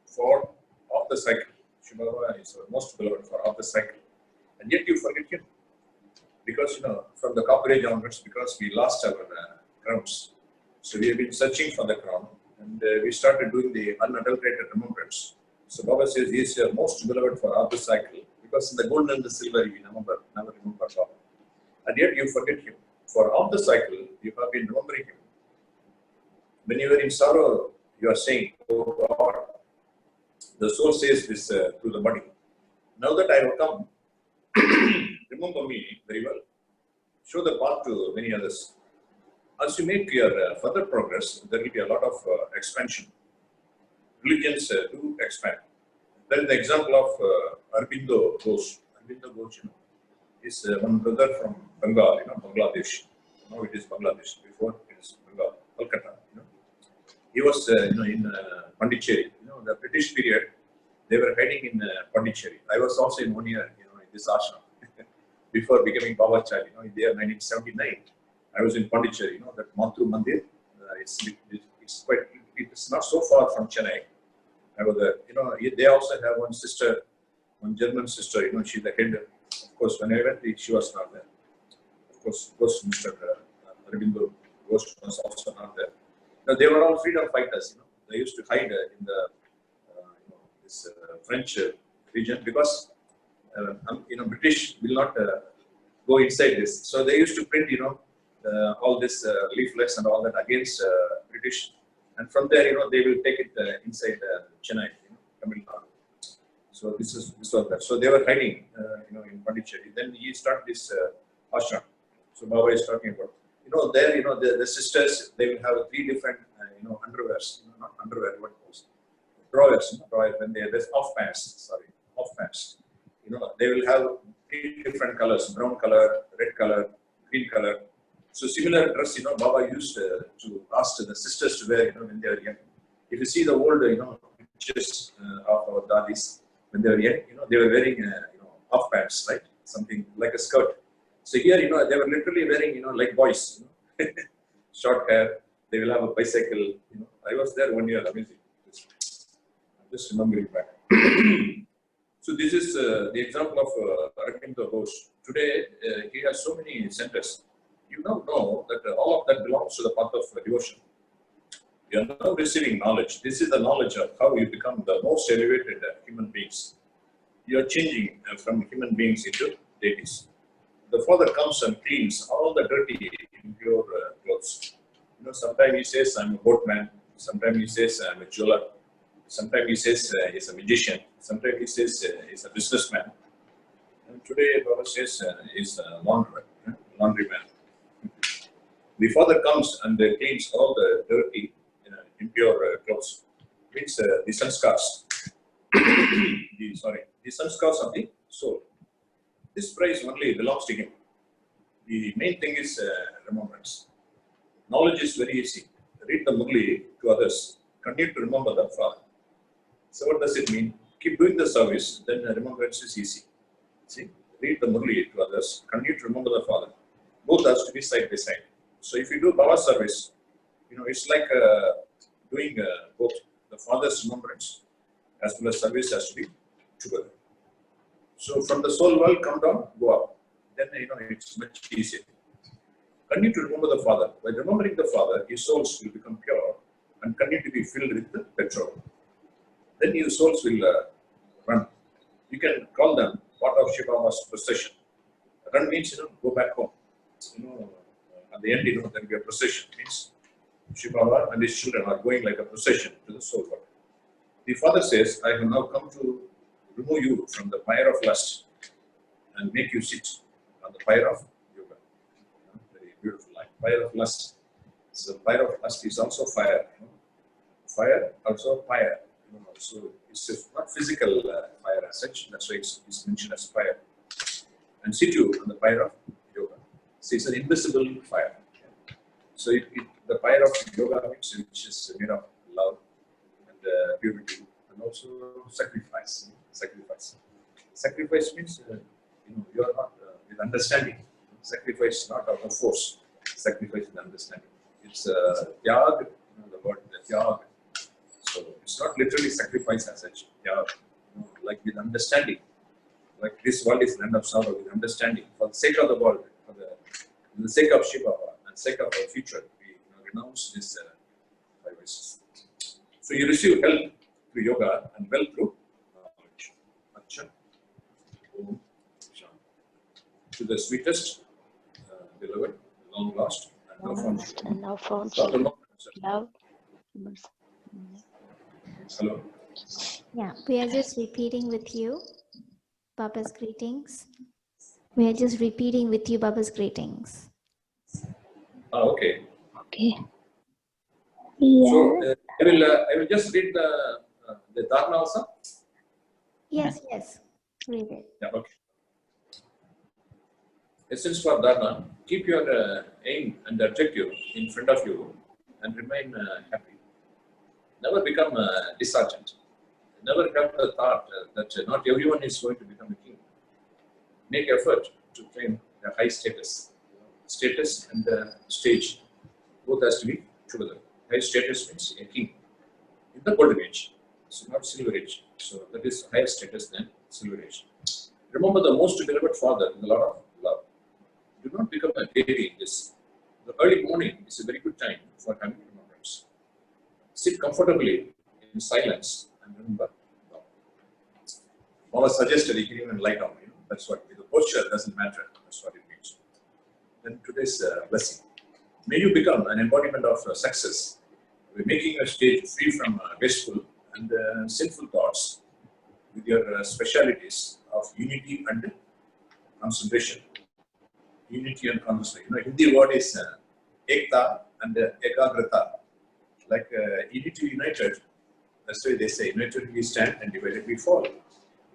for of the cycle. Shiva Baba is our most beloved for of the cycle, and yet you forget him because from the copper age onwards, because we lost our crowns. So we have been searching for the crown, and we started doing the unadulterated remembrance. So Baba says he is your most beloved for of the cycle, because in the gold and the silver we never remember Baba, and yet you forget him. For of the cycle, you have been remembering him. When you are in sorrow, you are saying, "Oh God," the soul says this to the body. Now that I have come, remember me very well. Show the path to many others. As you make your further progress, there will be a lot of expansion. Religions do expand. There is the example of Aurobindo Ghosh. Aurobindo Ghosh, is one brother from Bengal, Bangladesh. Now it is Bangladesh. Before it is Bengal, Kolkata. He was, in Pondicherry. The British period, they were hiding in Pondicherry. I was also in 1 year, in this ashram. Before becoming Baba child, in the year 1979, I was in Pondicherry. That Matru Mandir. It's not so far from Chennai. I was there. They also have one sister, one German sister. She's the head. Of course, when I went, she was not there. Of course, Mr. Aurobindo Ghosh was also not there. They were all freedom fighters. They used to hide in the this French region because British will not go inside this. So they used to print all this leaflets and all that against British, and from there they will take it inside Chennai, Tamil Nadu. So this was that. So they were hiding in Pondicherry. Then he started this ashram. So Baba is talking about. There, the sisters, they will have 3 different, underwears, not underwear, what was drawers, when they are off pants, they will have 3 different colors: brown color, red color, green color. So similar dress, Baba used to ask the sisters to wear, when they were young. If you see the old, pictures of our dadis when they were young, they were wearing, off pants, right? Something like a skirt. So here, they were literally wearing, like boys, short hair. They will have a bicycle. I was there 1 year, amazing. I'm just remembering back. So this is the example of Aurobindo Ghosh. Today, he has so many centers. You now know that all of that belongs to the path of devotion. You are now receiving knowledge. This is the knowledge of how you become the most elevated human beings. You are changing from human beings into deities. The Father comes and cleans all the dirty, impure clothes. Sometimes he says, I'm a boatman. Sometimes he says, I'm a jeweler. Sometimes he says, he's a magician. Sometimes he says, he's a businessman. And today, Baba says, he's a laundryman. The Father comes and cleans all the dirty, impure clothes. Means the sanskars. The sanskars of the soul. This prize only belongs to him. The main thing is remembrance. Knowledge is very easy. Read the Murli to others. Continue to remember the Father. So what does it mean? Keep doing the service, then remembrance is easy. See, read the Murli to others. Continue to remember the Father. Both has to be side by side. So if you do Baba service, it's like doing both the Father's remembrance as well as service has to be together. So from the soul world, come down, go up. Then it's much easier. Continue to remember the Father. By remembering the Father, your souls will become pure and continue to be filled with the petrol. Then your souls will run. You can call them part of Shiva Baba's procession. Run means go back home. At the end, there will be a procession. Means Shiva Baba and his children are going like a procession to the soul world. The Father says, I have now come to remove you from the fire of lust and make you sit on the fire of yoga. Very beautiful line. Fire of lust. So fire of lust is also fire. Fire, also fire. So it's not physical fire as such. That's why it's mentioned as fire. And sit you on the fire of yoga. So it's an invisible fire. So the fire of yoga means which is made of love and purity and also sacrifice. Sacrifice. Sacrifice means you are not with understanding. Sacrifice not out of force. Sacrifice with understanding. It's tyag, the word tyag. So it's not literally sacrifice as such. Tyag, like with understanding. Like this world is land of sorrow, with understanding. For the sake of the world, for the sake of Shiva and sake of our future, we renounce this five vices. So you receive help through yoga and wealth through knowledge. Acha. Om Shanti. To the sweetest, beloved, long lost, and now found. And now found love. Hello. Yeah, we are just repeating with you Baba's greetings. We are just repeating with you Baba's greetings. Okay. Okay. So Yeah. I will just read the dharma also. Yes, yes. Read it. Yeah. Okay. Essence for dharma: keep your aim and objective in front of you and remain happy. Never become disheartened. Never have the thought that not everyone is going to become a king. Make effort to claim a high status. Status and stage both has to be together. High status means a king in the golden age, so not silver age. So that is higher status than silver age. Remember the most beloved father in the lot of love. Do not become a baby in this. The early morning is a very good time for having remembrance. Sit comfortably in silence and remember. Baba suggested you can even lie down. That's what the posture doesn't matter. That's what it means. Then today's blessing. May you become an embodiment of success. By making your stage free from wasteful and sinful thoughts with your specialities of unity and concentration. Unity and concentration. Hindi word is ekta and ekagrata. Like unity united, that's why they say united we stand and divided we fall.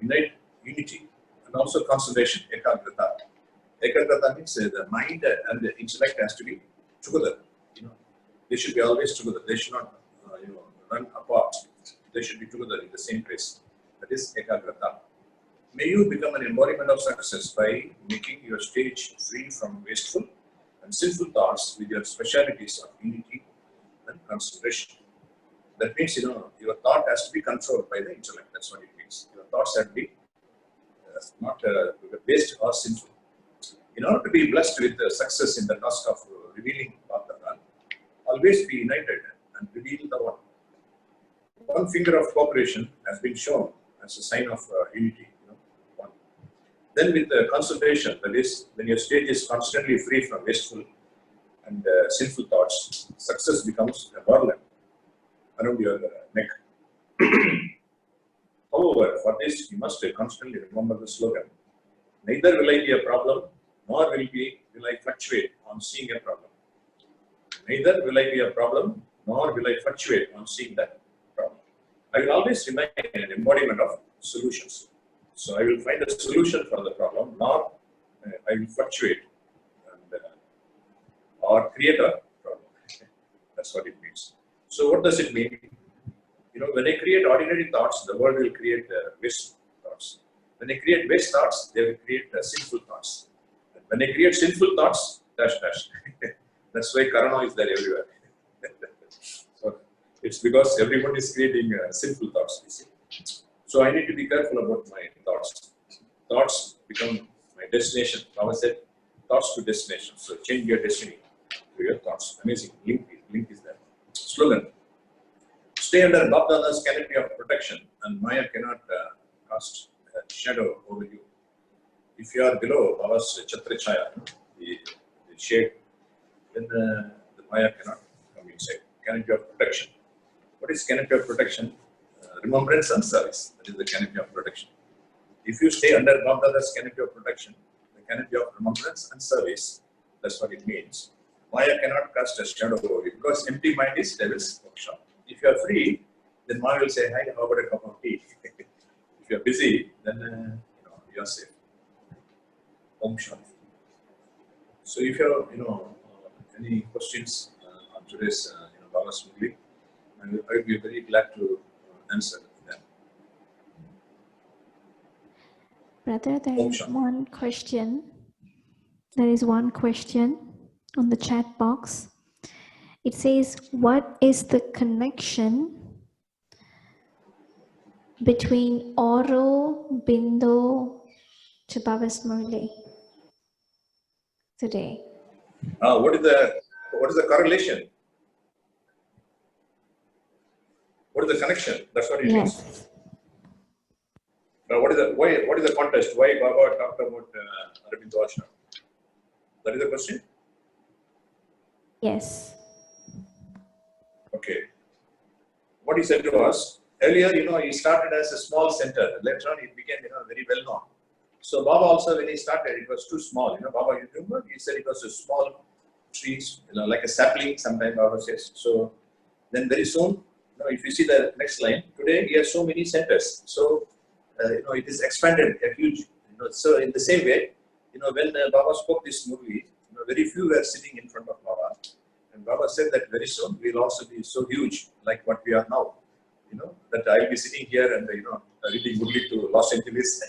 Unity and also concentration, ekagrata. Ekagrata means the mind and the intellect has to be together. They should be always together. They should not run apart. They should be together in the same place. That is ekagrata. May you become an embodiment of success by making your stage free from wasteful and sinful thoughts with your specialities of unity and concentration. That means, your thought has to be controlled by the intellect. That's what it means. Your thoughts have to be not waste or sinful. In order to be blessed with success in the task of revealing Bhagavatam, always be united and reveal the one. One finger of cooperation has been shown as a sign of unity. One. Then with concentration, that is, when your stage is constantly free from wasteful and sinful thoughts, success becomes a garland around your neck. However, for this, you must constantly remember the slogan: neither will I be a problem, nor will I fluctuate on seeing a problem. Neither will I be a problem, nor will I fluctuate on seeing that problem. I will always remain an embodiment of solutions. So I will find a solution for the problem, nor I will fluctuate and, or create a problem. That's what it means. So what does it mean? When I create ordinary thoughts, the world will create waste thoughts. When I create waste thoughts, they will create sinful thoughts. And when I create sinful thoughts, dash. That's why karma is there everywhere. So it's because everyone is creating sinful thoughts. You see. So I need to be careful about my thoughts. Thoughts become my destination. Baba said, thoughts to destination. So change your destiny to your thoughts. Amazing. Link is there. Slogan. Stay under Bapdada's canopy of protection, and Maya cannot cast a shadow over you. If you are below Baba's Chatra Chaya, the shade, then the Maya cannot come inside. Canopy of protection. What is canopy of protection? Remembrance and service. That is the canopy of protection. If you stay under Bapdada's canopy of protection, the canopy of remembrance and service, that's what it means. Maya cannot cast a shadow over you, because empty mind is devil's workshop. If you are free, then Maya will say, "Hi, how about a cup of tea?" If you are busy, then you are safe. Om Shanti. So if you have any questions on today's Baba's Murli. And I would be very glad to answer them. Brother, there Om is Shanti. one question. There is one question on the chat box. It says, what is the connection between Oro, Bindo to Baba's Murli today? What is the correlation? What is the connection? That's what it is. Yes. What is the context? Why Baba talked about Aurobindo Ashram? That is the question? Yes. Okay. What he said to us, earlier, he started as a small center. Later on, it became, very well known. So Baba also, when he started, it was too small. Baba, you remember? He said it was a small trees, like a sapling, sometimes Baba says. So then very soon, if you see the next line, today he has so many centers. So, it is expanded a huge, so in the same way, when Baba spoke this movie, very few were sitting in front of Baba. And Baba said that very soon we will also be so huge like what we are now. That I will be sitting here and, reading Murli to Los Angeles.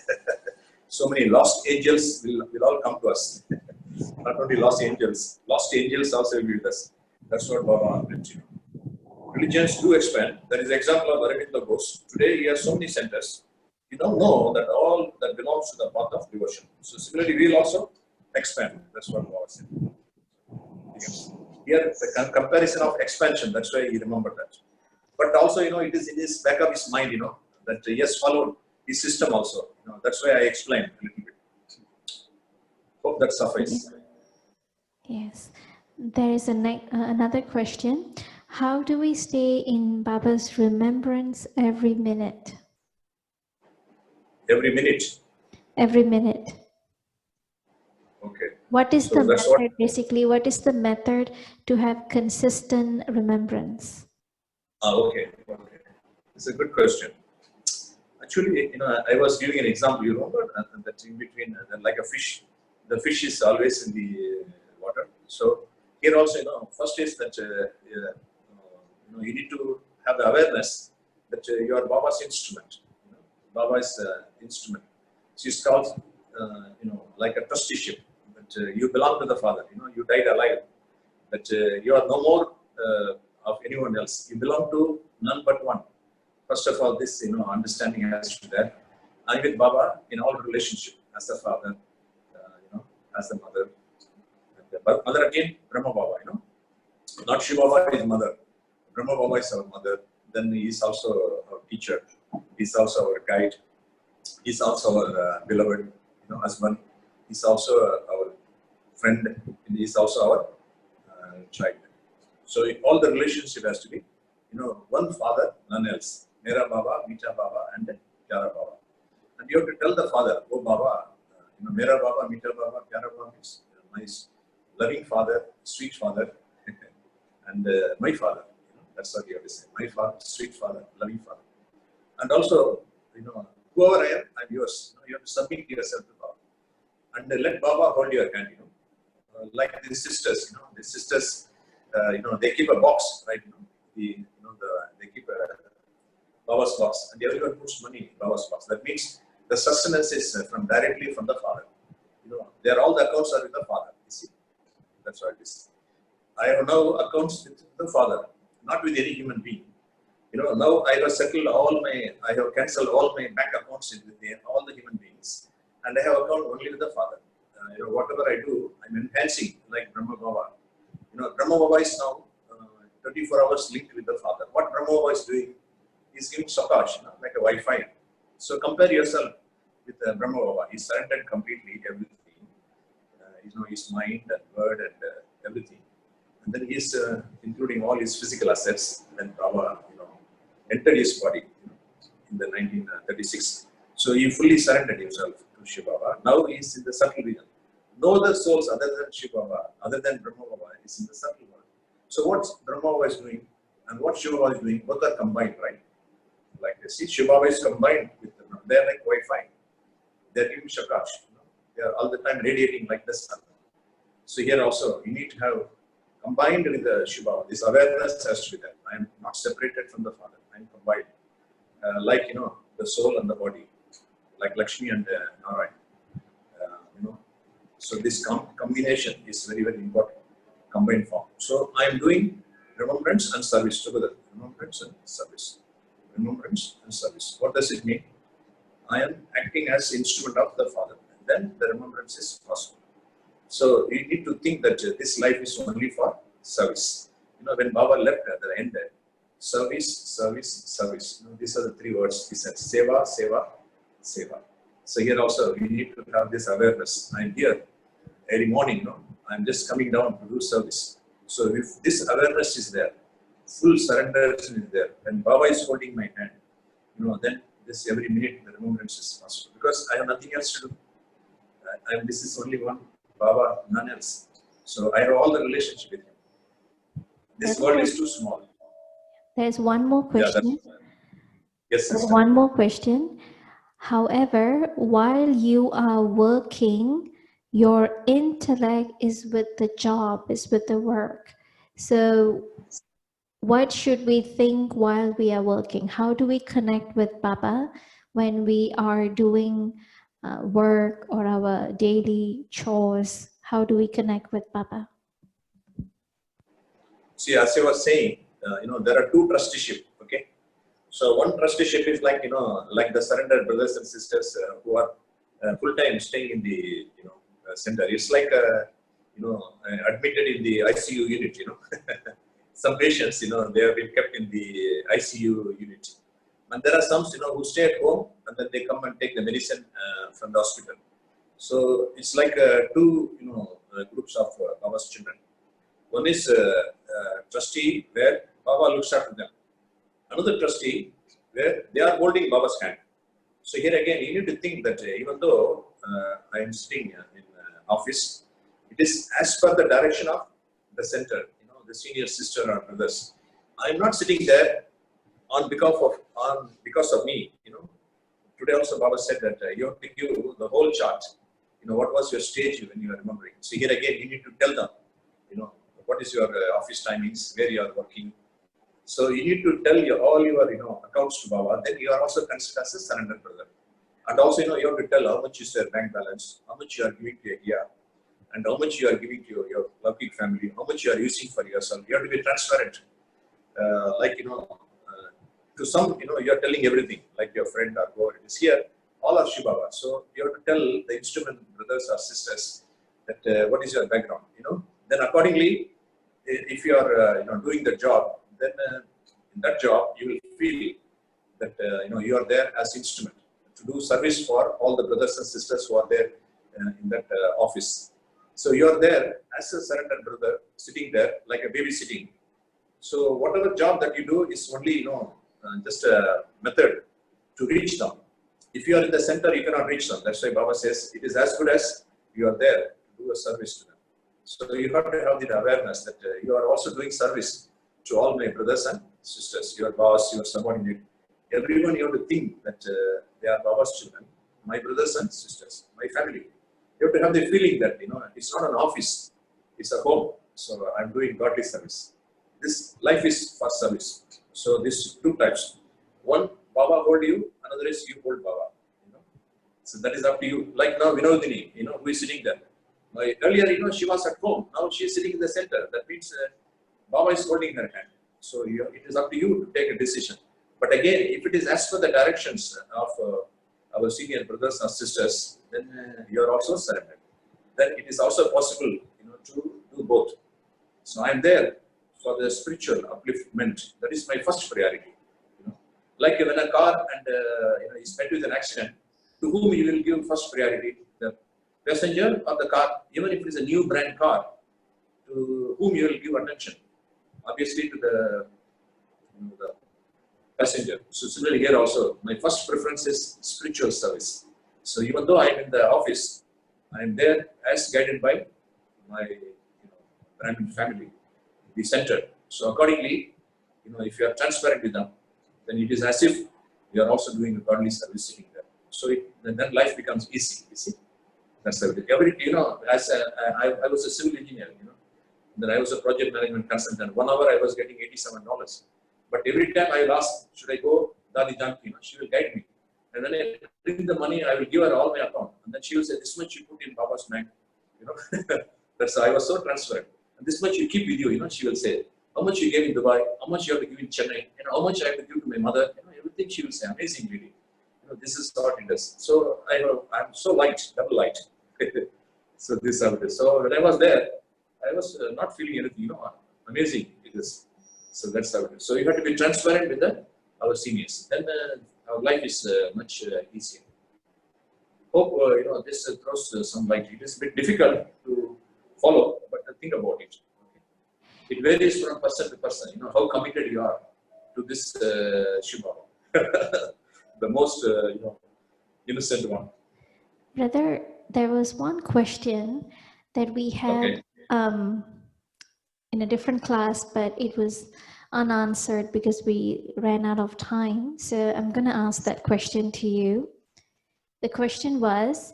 So many lost angels will all come to us. Not only lost angels also will be with us. That's what Baba mentioned. Religions do expand. There is an example of Aurobindo Ghosh. Today he has so many centers. You don't know that all that belongs to the path of devotion. So similarly, we will also expand. That's what Baba said. Yes. Here, the comparison of expansion, that's why he remembered that. But also, it is in his back of his mind, that he has followed his system also. That's why I explained a little bit. Hope that suffices. Yes. There is another question. How do we stay in Baba's remembrance every minute? Every minute. Every minute. Okay. What is So the that's method, basically? What is the method to have consistent remembrance? Okay. It's a good question. Actually, I was giving an example, you remember, that in between, like a fish, the fish is always in the water. So here also, first is that you need to have the awareness that you are Baba's instrument. Baba's instrument. She's called, like a trusteeship. That you belong to the Father. You died alive. That you are no more of anyone else. You belong to none but one. First of all, this understanding has to be there. I'm with Baba in all relationship as the father, as the mother. But mother again, Brahma Baba. Not Shiva Baba is mother. Brahma Baba is our mother. Then he is also our teacher. He is also our guide. He is also our beloved, husband. He is also our friend. And he is also our child. So all the relationship has to be, one father, none else. Mera Baba, Mita Baba, and Pyara Baba. And you have to tell the father, oh Baba, Mera Baba, Mita Baba, Pyara Baba is my loving father, sweet father, and my father. That's what you have to say. My father, sweet father, loving father. And also, whoever I am, I'm yours. You have to submit yourself to Baba. And let Baba hold your hand, like the sisters, they keep a box, right? They keep a Baba's box, and everyone puts money in Baba's box. That means the sustenance is directly from the Father. All the accounts are with the Father. You see, that's what it is. I have now accounts with the Father, not with any human being. Now I have settled I have cancelled all my bank accounts with all the human beings, and I have account only with the Father. Whatever I do, I'm enhancing like Brahma Baba. Brahma Baba is now 24 hours linked with the Father. What Brahma Baba is doing, he's giving Sakash, like a Wi-Fi. So compare yourself with Brahma Baba. He surrendered completely everything. His mind and word and everything. And then he's including all his physical assets. Then Baba, entered his body in the 1936. So he fully surrendered himself to Shiva Baba. Now he is in the subtle region. No other souls other than Shiva Baba, other than Brahma Baba, is in the subtle world. So what Brahma Baba is doing and what Shiva Baba is doing, both are combined, right? Like they see, Shiva Baba is combined with the Brahma. They are like Wi-Fi. They are giving Shakash. They are all the time radiating like the sun. So here also, you need to have combined with the Shiva. This awareness has to be there. I am not separated from the Father. I am combined. Like, the soul and the body, like Lakshmi and Narayan. So this combination is very, very important, combined form. So I am doing remembrance and service together. Remembrance and service. Remembrance and service. What does it mean? I am acting as instrument of the Father. Then the remembrance is possible. So you need to think that this life is only for service. When Baba left at the end, service, service, service. These are the three words. He said, Seva, Seva, Seva. So here also we need to have this awareness. I am here early morning. I am just coming down to do service. So if this awareness is there, full surrender is there, when Baba is holding my hand, then this every minute the remembrance is possible. Because I have nothing else to do. This is only one Baba, none else. So I have all the relationship with him. This world is too small. There's one more question. Yeah, yes, There's sister. one more question. However, while you are working, your intellect is with the job, is with the work. So what should we think while we are working? How do we connect with Baba when we are doing work or our daily chores? How do we connect with Baba? See, as I was saying, there are two trusteeship. Okay, so one trusteeship is like like the surrendered brothers and sisters who are full time staying in the center. It's like admitted in the ICU unit. Some patients, they have been kept in the ICU unit, and there are some who stay at home and then they come and take the medicine from the hospital. So it's like two groups of Baba's children. One is trustee where Baba looks after them. Another trustee where they are holding Baba's hand. So here again, you need to think that even though I am sitting in office, it is as per the direction of the center, the senior sister or brothers. I am not sitting there because of me. Today also Baba said that you have to give the whole chart. What was your stage when you are remembering? So here again, you need to tell them, what is your office timings, where you are working. So you need to tell all your accounts to Baba. Then you are also considered as a surrender brother. And also you have to tell how much is your bank balance, how much you are giving to India, and how much you are giving to your loving family, how much you are using for yourself. You have to be transparent. To some, you are telling everything, like your friend or God is here, all are Shibaba. So you have to tell the instrument brothers or sisters that what is your background, Then accordingly, if you are doing the job, then in that job you will feel that you are there as instrument to do service for all the brothers and sisters who are there in that office. So you are there as a surrendered brother, sitting there like a baby sitting. So whatever job that you do is only just a method to reach them. If you are in the center, you cannot reach them. That's why Baba says it is as good as you are there to do a service to them. So you have to have the awareness that you are also doing service to all my brothers and sisters, your boss, your subordinate. Everyone, you have to think that they are Baba's children, my brothers and sisters, my family. You have to have the feeling that it's not an office, it's a home. So I'm doing godly service. This life is for service. So these two types. One, Baba hold you, another is you hold Baba. So that is up to you. Like now, Vinodini, who is sitting there. Earlier, she was at home. Now she is sitting in the center. That means Baba is holding her hand. So it is up to you to take a decision. But again, if it is as per the directions of our senior brothers and sisters, then you are also surrendered. Then it is also possible, to do both. So I am there for the spiritual upliftment. That is my first priority. Like when a car and is met with an accident, to whom you will give first priority? The passenger or the car? Even if it is a new brand car, to whom you will give attention? Obviously to the passenger. So similarly here also, my first preference is spiritual service. So even though I am in the office, I am there as guided by my Brahmin family, the center. So accordingly, if you are transparent with them, then it is as if you are also doing a godly service sitting there. So then life becomes easy. You see, that's everything. As I was a civil engineer, Then I was a project management consultant. 1 hour I was getting $87. But every time I will ask, should I go, Dadi Janki, she will guide me. And then I bring the money, I will give her all my account. And then she will say, this much you put in Baba's bank. That's I was so transparent. And this much you keep with you, she will say, how much you gave in Dubai, how much you have to give in Chennai, how much I have to give to my mother, everything she will say, amazing really. This is what it is. So I'm so light, double light. So this is how it is. So when I was there, I was not feeling anything, amazing it is. So that's how it is. So you have to be transparent with our seniors. Then our life is much easier. Hope this throws some light. It is a bit difficult to follow, but think about it. It varies from person to person. How committed you are to this Shiva, the most innocent one. Brother, there was one question that we had in a different class, but it was unanswered because we ran out of time. So I'm going to ask that question to you. The question was,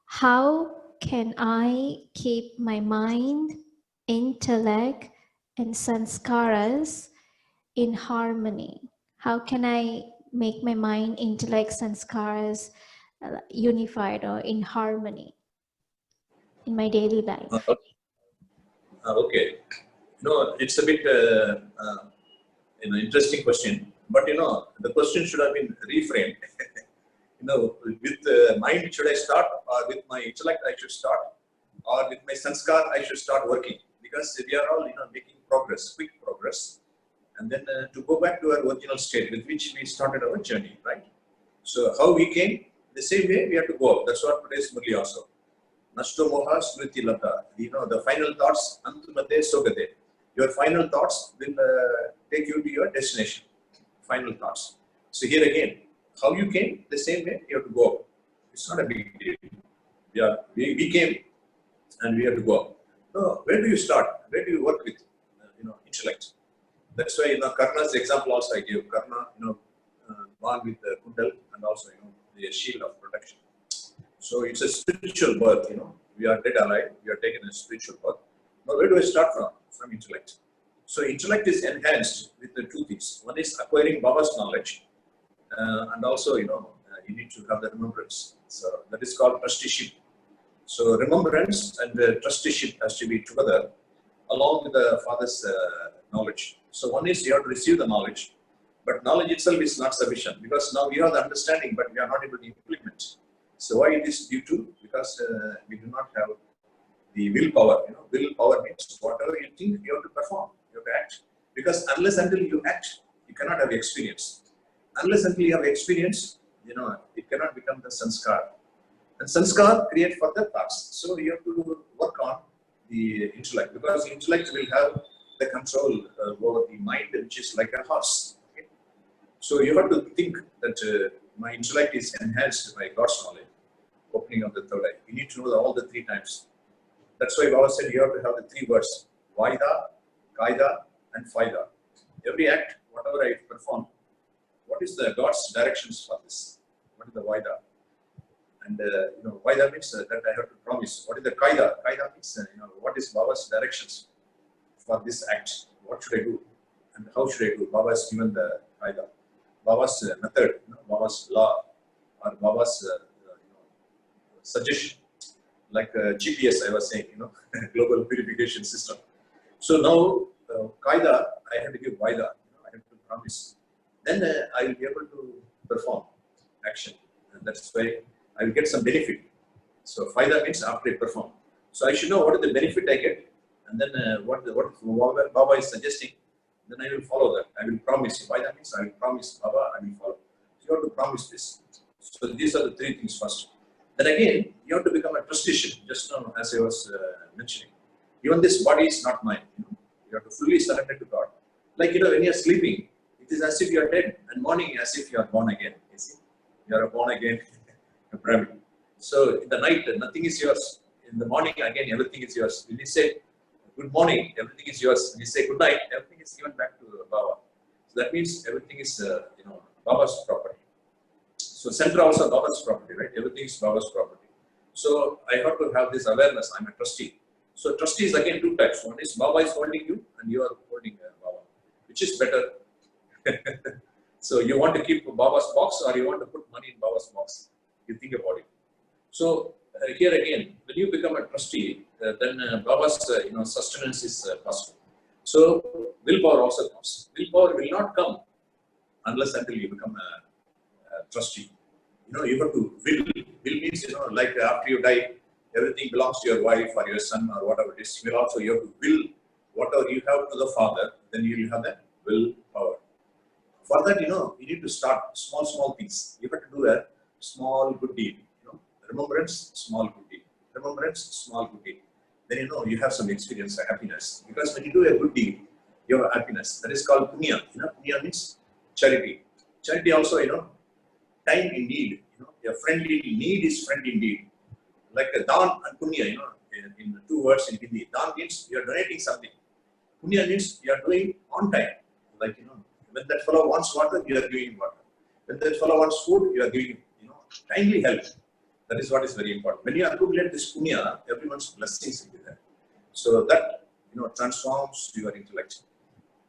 how can I keep my mind, intellect, and sanskaras in harmony? How can I make my mind, intellect, sanskaras unified or in harmony in my daily life? Okay. It's a bit interesting question, but the question should have been reframed. With mind should I start, or with my intellect I should start, or with my sanskar I should start working, because we are all making progress, quick progress, and then to go back to our original state with which we started our journey, right? So how we came, the same way we have to go up. That's what today's Murli also. Nashto moha smriti labda. The final thoughts, antumate sogate. Your final thoughts will take you to your destination. Final thoughts. So here again, how you came, the same way you have to go up. It's not a big deal. We came and we have to go up. No, where do you start? Where do you work with? Intellect. That's why Karna's example also I gave. Karna, born with the kundal and also the shield of protection. So it's a spiritual birth. We are dead alive. We are taken a spiritual birth. Now where do I start from? From intellect. So intellect is enhanced with the two things. One is acquiring Baba's knowledge, and also you need to have the remembrance. So that is called trusteeship. So remembrance and trusteeship has to be together, along with the Father's knowledge. So one is you have to receive the knowledge, but knowledge itself is not sufficient, because now we have the understanding, but we are not able to implement. So why it is due to? Because we do not have the willpower. Willpower means whatever you think, you have to perform, you have to act. Because unless until you act, you cannot have experience. Unless until you have experience, it cannot become the sanskar. And sanskar create further thoughts. So you have to work on the intellect, because the intellect will have the control over the mind, which is like a horse. Okay? So you have to think that my intellect is enhanced by God's knowledge, opening of the third eye. You need to know all the 3 times. That's why Baba said you have to have the 3 words: Vaida, Kaida, and Faida. Every act, whatever I perform, what is the God's directions for this? What is the Vaida? And Vaida means that I have to promise. What is the Kaida? Kaida means what is Baba's directions for this act? What should I do? And how should I do? Baba has given the Kaida. Baba's method, Baba's law, or Baba's suggestion. Like GPS, I was saying, global purification system. So now, Kaida, I have to give Vaida. I have to promise. Then I will be able to perform action. And that's why I will get some benefit. So Faida means after I perform. So I should know what is the benefit I get, and then what Baba is suggesting. Then I will follow that. I will promise. Faida means I will promise Baba, I will follow. So you have to promise this. So these are the 3 things first. Then again, you have to become a trusteeship. Just now, as I was mentioning, even this body is not mine. You have to fully surrender to God. Like when you are sleeping, it is as if you are dead, and morning as if you are born again. You see, you are born again. So in the night, nothing is yours. In the morning, again, everything is yours. When you say good morning, everything is yours. When you say good night, everything is given back to Baba. So that means everything is Baba's property. So center also Baba's property, right? Everything is Baba's property. So I have to have this awareness. I'm a trustee. So trustee is again two types. One is Baba is holding you and you are holding Baba. Which is better? So you want to keep Baba's box or you want to put money in Baba's box? You think about it. So here again, when you become a trustee, then Baba's sustenance is possible. So willpower also comes. Willpower will not come unless until you become a trustee. You have to will. Will means, like after you die, everything belongs to your wife or your son or whatever it is. Will also you have to will whatever you have to the Father, then you will have that willpower. For that, you need to start small things. You have to do a small good deed. Remembrance, small good deed. Remembrance, small good deed. Then you have some experience of happiness. Because when you do a good deed, you have happiness. That is called punya. Punya means charity. Charity also, time in need. Your friend in need is friend indeed. Like a dan and punya, in two words in Hindi. Dan means you are donating something. Punya means you are doing on time. Like, when that fellow wants water, you are giving water. When that fellow wants food, you are giving, timely help. That is what is very important. When you accumulate this punya, everyone's blessings will be there. So that, transforms your intellect.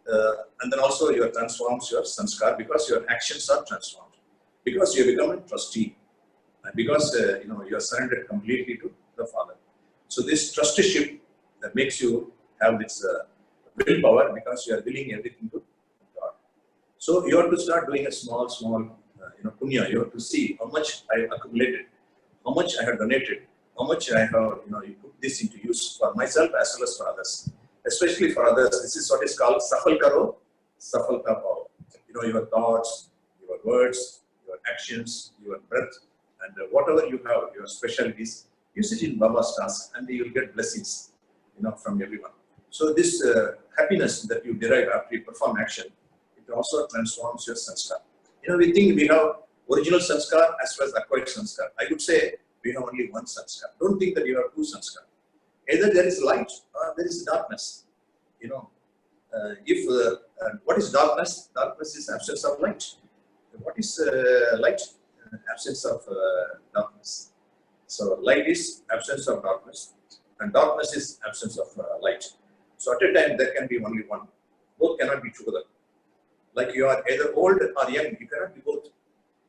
And then also transforms your sanskar because your actions are transformed. Because you become a trustee. And because, you are surrendered completely to the Father. So this trusteeship that makes you have this willpower because you are willing everything to God. So you have to start doing a small, punya. You have to see how much I have accumulated, how much I have donated, how much I have, you put this into use for myself as well as for others. Especially for others, this is what is called safal karo, safal ka pao. Your thoughts, your words, your actions, your breath, and whatever you have, your specialties, use it in Baba's task and you will get blessings, from everyone. So this happiness that you derive after you perform action, it also transforms your sanskar. We think we have original sanskar as well as acquired sanskar. I would say we have only one sanskar. Don't think that you have two sanskar. Either there is light or there is darkness. What is darkness? Darkness is absence of light. What is light? Absence of darkness. So light is absence of darkness and darkness is absence of light. So at a time there can be only one. Both cannot be together. Like you are either old or young, you cannot be both.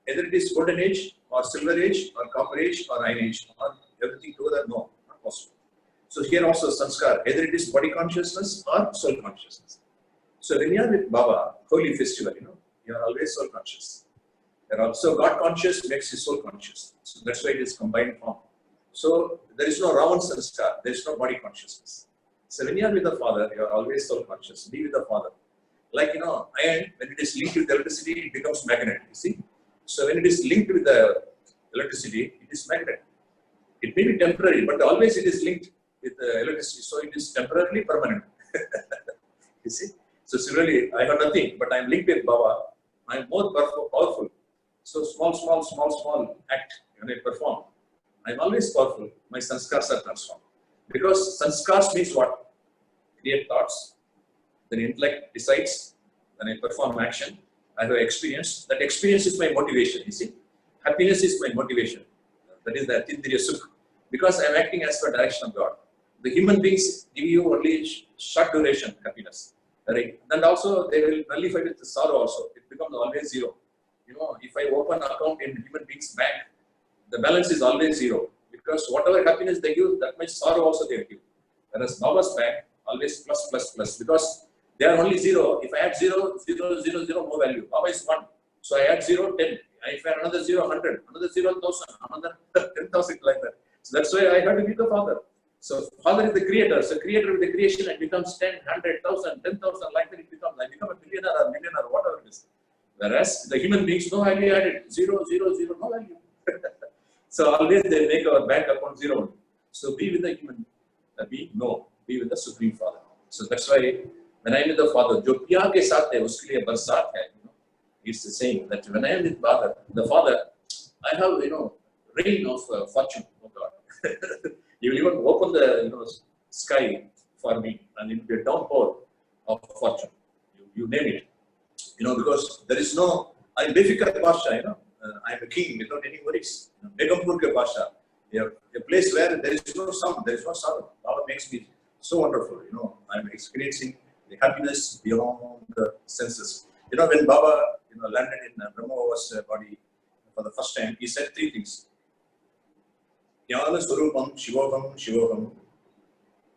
Either it is golden age or silver age or copper age or iron age or everything together, no, not possible. So here also sanskar, either it is body consciousness or soul consciousness. So when you are with Baba, holy festival, you are always soul conscious. And also God conscious makes you soul conscious. So that's why it is combined form. So there is no round sanskar, there is no body consciousness. So when you are with the Father, you are always soul conscious. Be with the Father. Like, iron, when it is linked with electricity, it becomes magnet, you see. So when it is linked with the electricity, it is magnet. It may be temporary, but always it is linked with the electricity. So it is temporarily permanent. You see. So similarly, I have nothing, but I am linked with Baba. I am more powerful. So small act when I perform. I am always powerful. My sanskars are transformed. Because sanskars means what? Create thoughts. Then intellect decides. Then I perform action. I have experience. That experience is my motivation. You see, happiness is my motivation. That is the Atindriya Sukh. Because I am acting as per direction of God. The human beings give you only short duration happiness. Right? And also they will nullify with the sorrow also. It becomes always zero. If I open an account in human beings' bank, the balance is always zero. Because whatever happiness they give, that much sorrow also they give. Whereas Baba's bank, always plus. Because they are only zero. If I add 0, 0, 0, 0, no value. Baba is 1. So I add 0, 10. If I add another 0, 100. Another 0, 1000. Another 10,000 like that. So that's why I have to be the Father. So Father is the creator. So creator with the creation, it becomes 10, 100, 1000, 10,000 like that it becomes. I become a billionaire or millionaire, whatever it is. Whereas the human beings, no value added. 0, 0, 0, no value. So always they make our bank account 0. So be with the human being, no. Be with the Supreme Father. So that's why when I am with the Father, जो प्यार के साथ है उसके लिए बरसात है. It's saying that when I am with the Father, I have rain of fortune, oh God. You will even open the sky for me, and it will be a downpour of fortune. You name it, because there is no. I'm Befika Pasha, I'm a king without any worries. Begampur ke Pasha, a place where there is no sound, there is no sorrow. Baba makes me so wonderful. I'm experiencing the happiness beyond the senses. When Baba, landed in Brahmava's body for the first time, he said three things. Jnana Swarupam, Shivogam, Shivogam.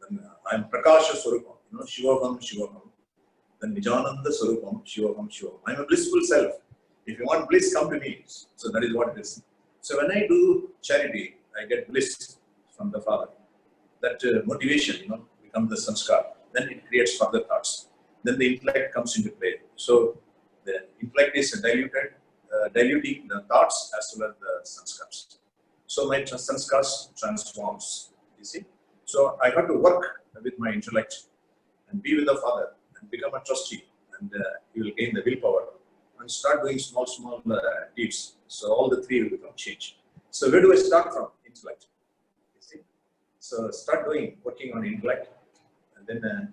Then I'm Prakasha Swarupam, Shivogam, Shivogam. Then Nijananda Swarupam, Shivogam, Shivogam. I'm a blissful self. If you want bliss, come to me. So that is what it is. So when I do charity, I get bliss from the Father. That motivation, becomes the sanskar. Then it creates further thoughts. Then the intellect comes into play. So the intellect is diluting the thoughts as well as the sanskars. So my sanskars transforms, you see. So I have to work with my intellect and be with the Father and become a trustee, and he will gain the willpower and start doing small deeds. So all the three will become change. So where do I start from? Intellect. You see. So start working on intellect, and then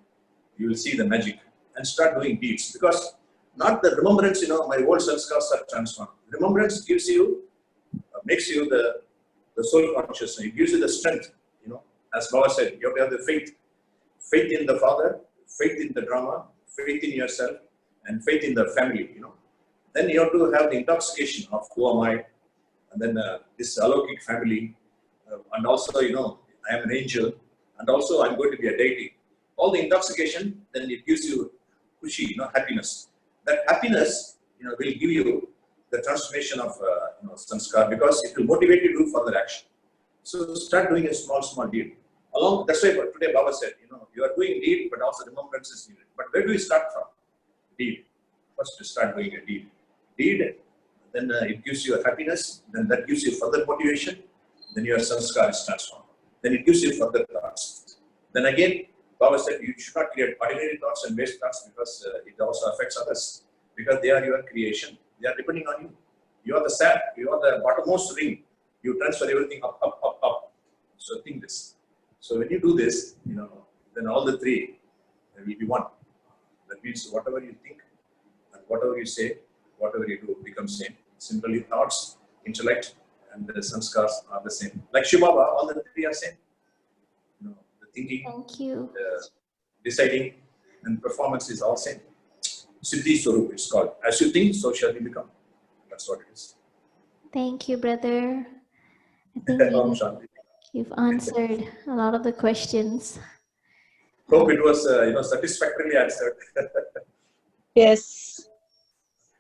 you will see the magic, and start doing deeds. Because not the remembrance, my old sanskars are transformed. Remembrance gives you, makes you the soul consciousness. It gives you the strength. As Baba said, you have to have the faith in the Father, faith in the drama, faith in yourself, and faith in the family. Then you have to have the intoxication of who am I, and then this alokik family, and also I am an angel, and also I'm going to be a deity. All the intoxication, then it gives you kushi, happiness. That happiness, will give you the transformation of sanskar, because it will motivate you to do further action. So start doing a small deed. That's why today Baba said, you are doing deed, but also remembrance is needed. But where do we start from? Deed. First to start doing a deed. Deed, then it gives you a happiness, then that gives you further motivation, then your sanskar is transformed. Then it gives you further thoughts. Then again, Baba said you should not create ordinary thoughts and waste thoughts, because it also affects others, because they are your creation. They are depending on you. You are the sap, you are the bottommost ring. You transfer everything up. So think this. So when you do this, then all the three will be one. That means whatever you think and whatever you say, whatever you do becomes same. Similarly, thoughts, intellect, and the sanskars are the same. Like Shiva Baba, all the three are same. The thinking, Thank you. deciding, and performance is all same. Siddhi Swarup, it's called. As you think, so shall you become. That's what it is. Thank you, brother. I think Om Shanti. you've answered a lot of the questions. Hope it was satisfactorily answered. Yes.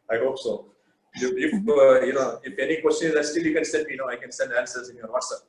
I hope so. If any questions are still, you can send me. I can send answers in your WhatsApp.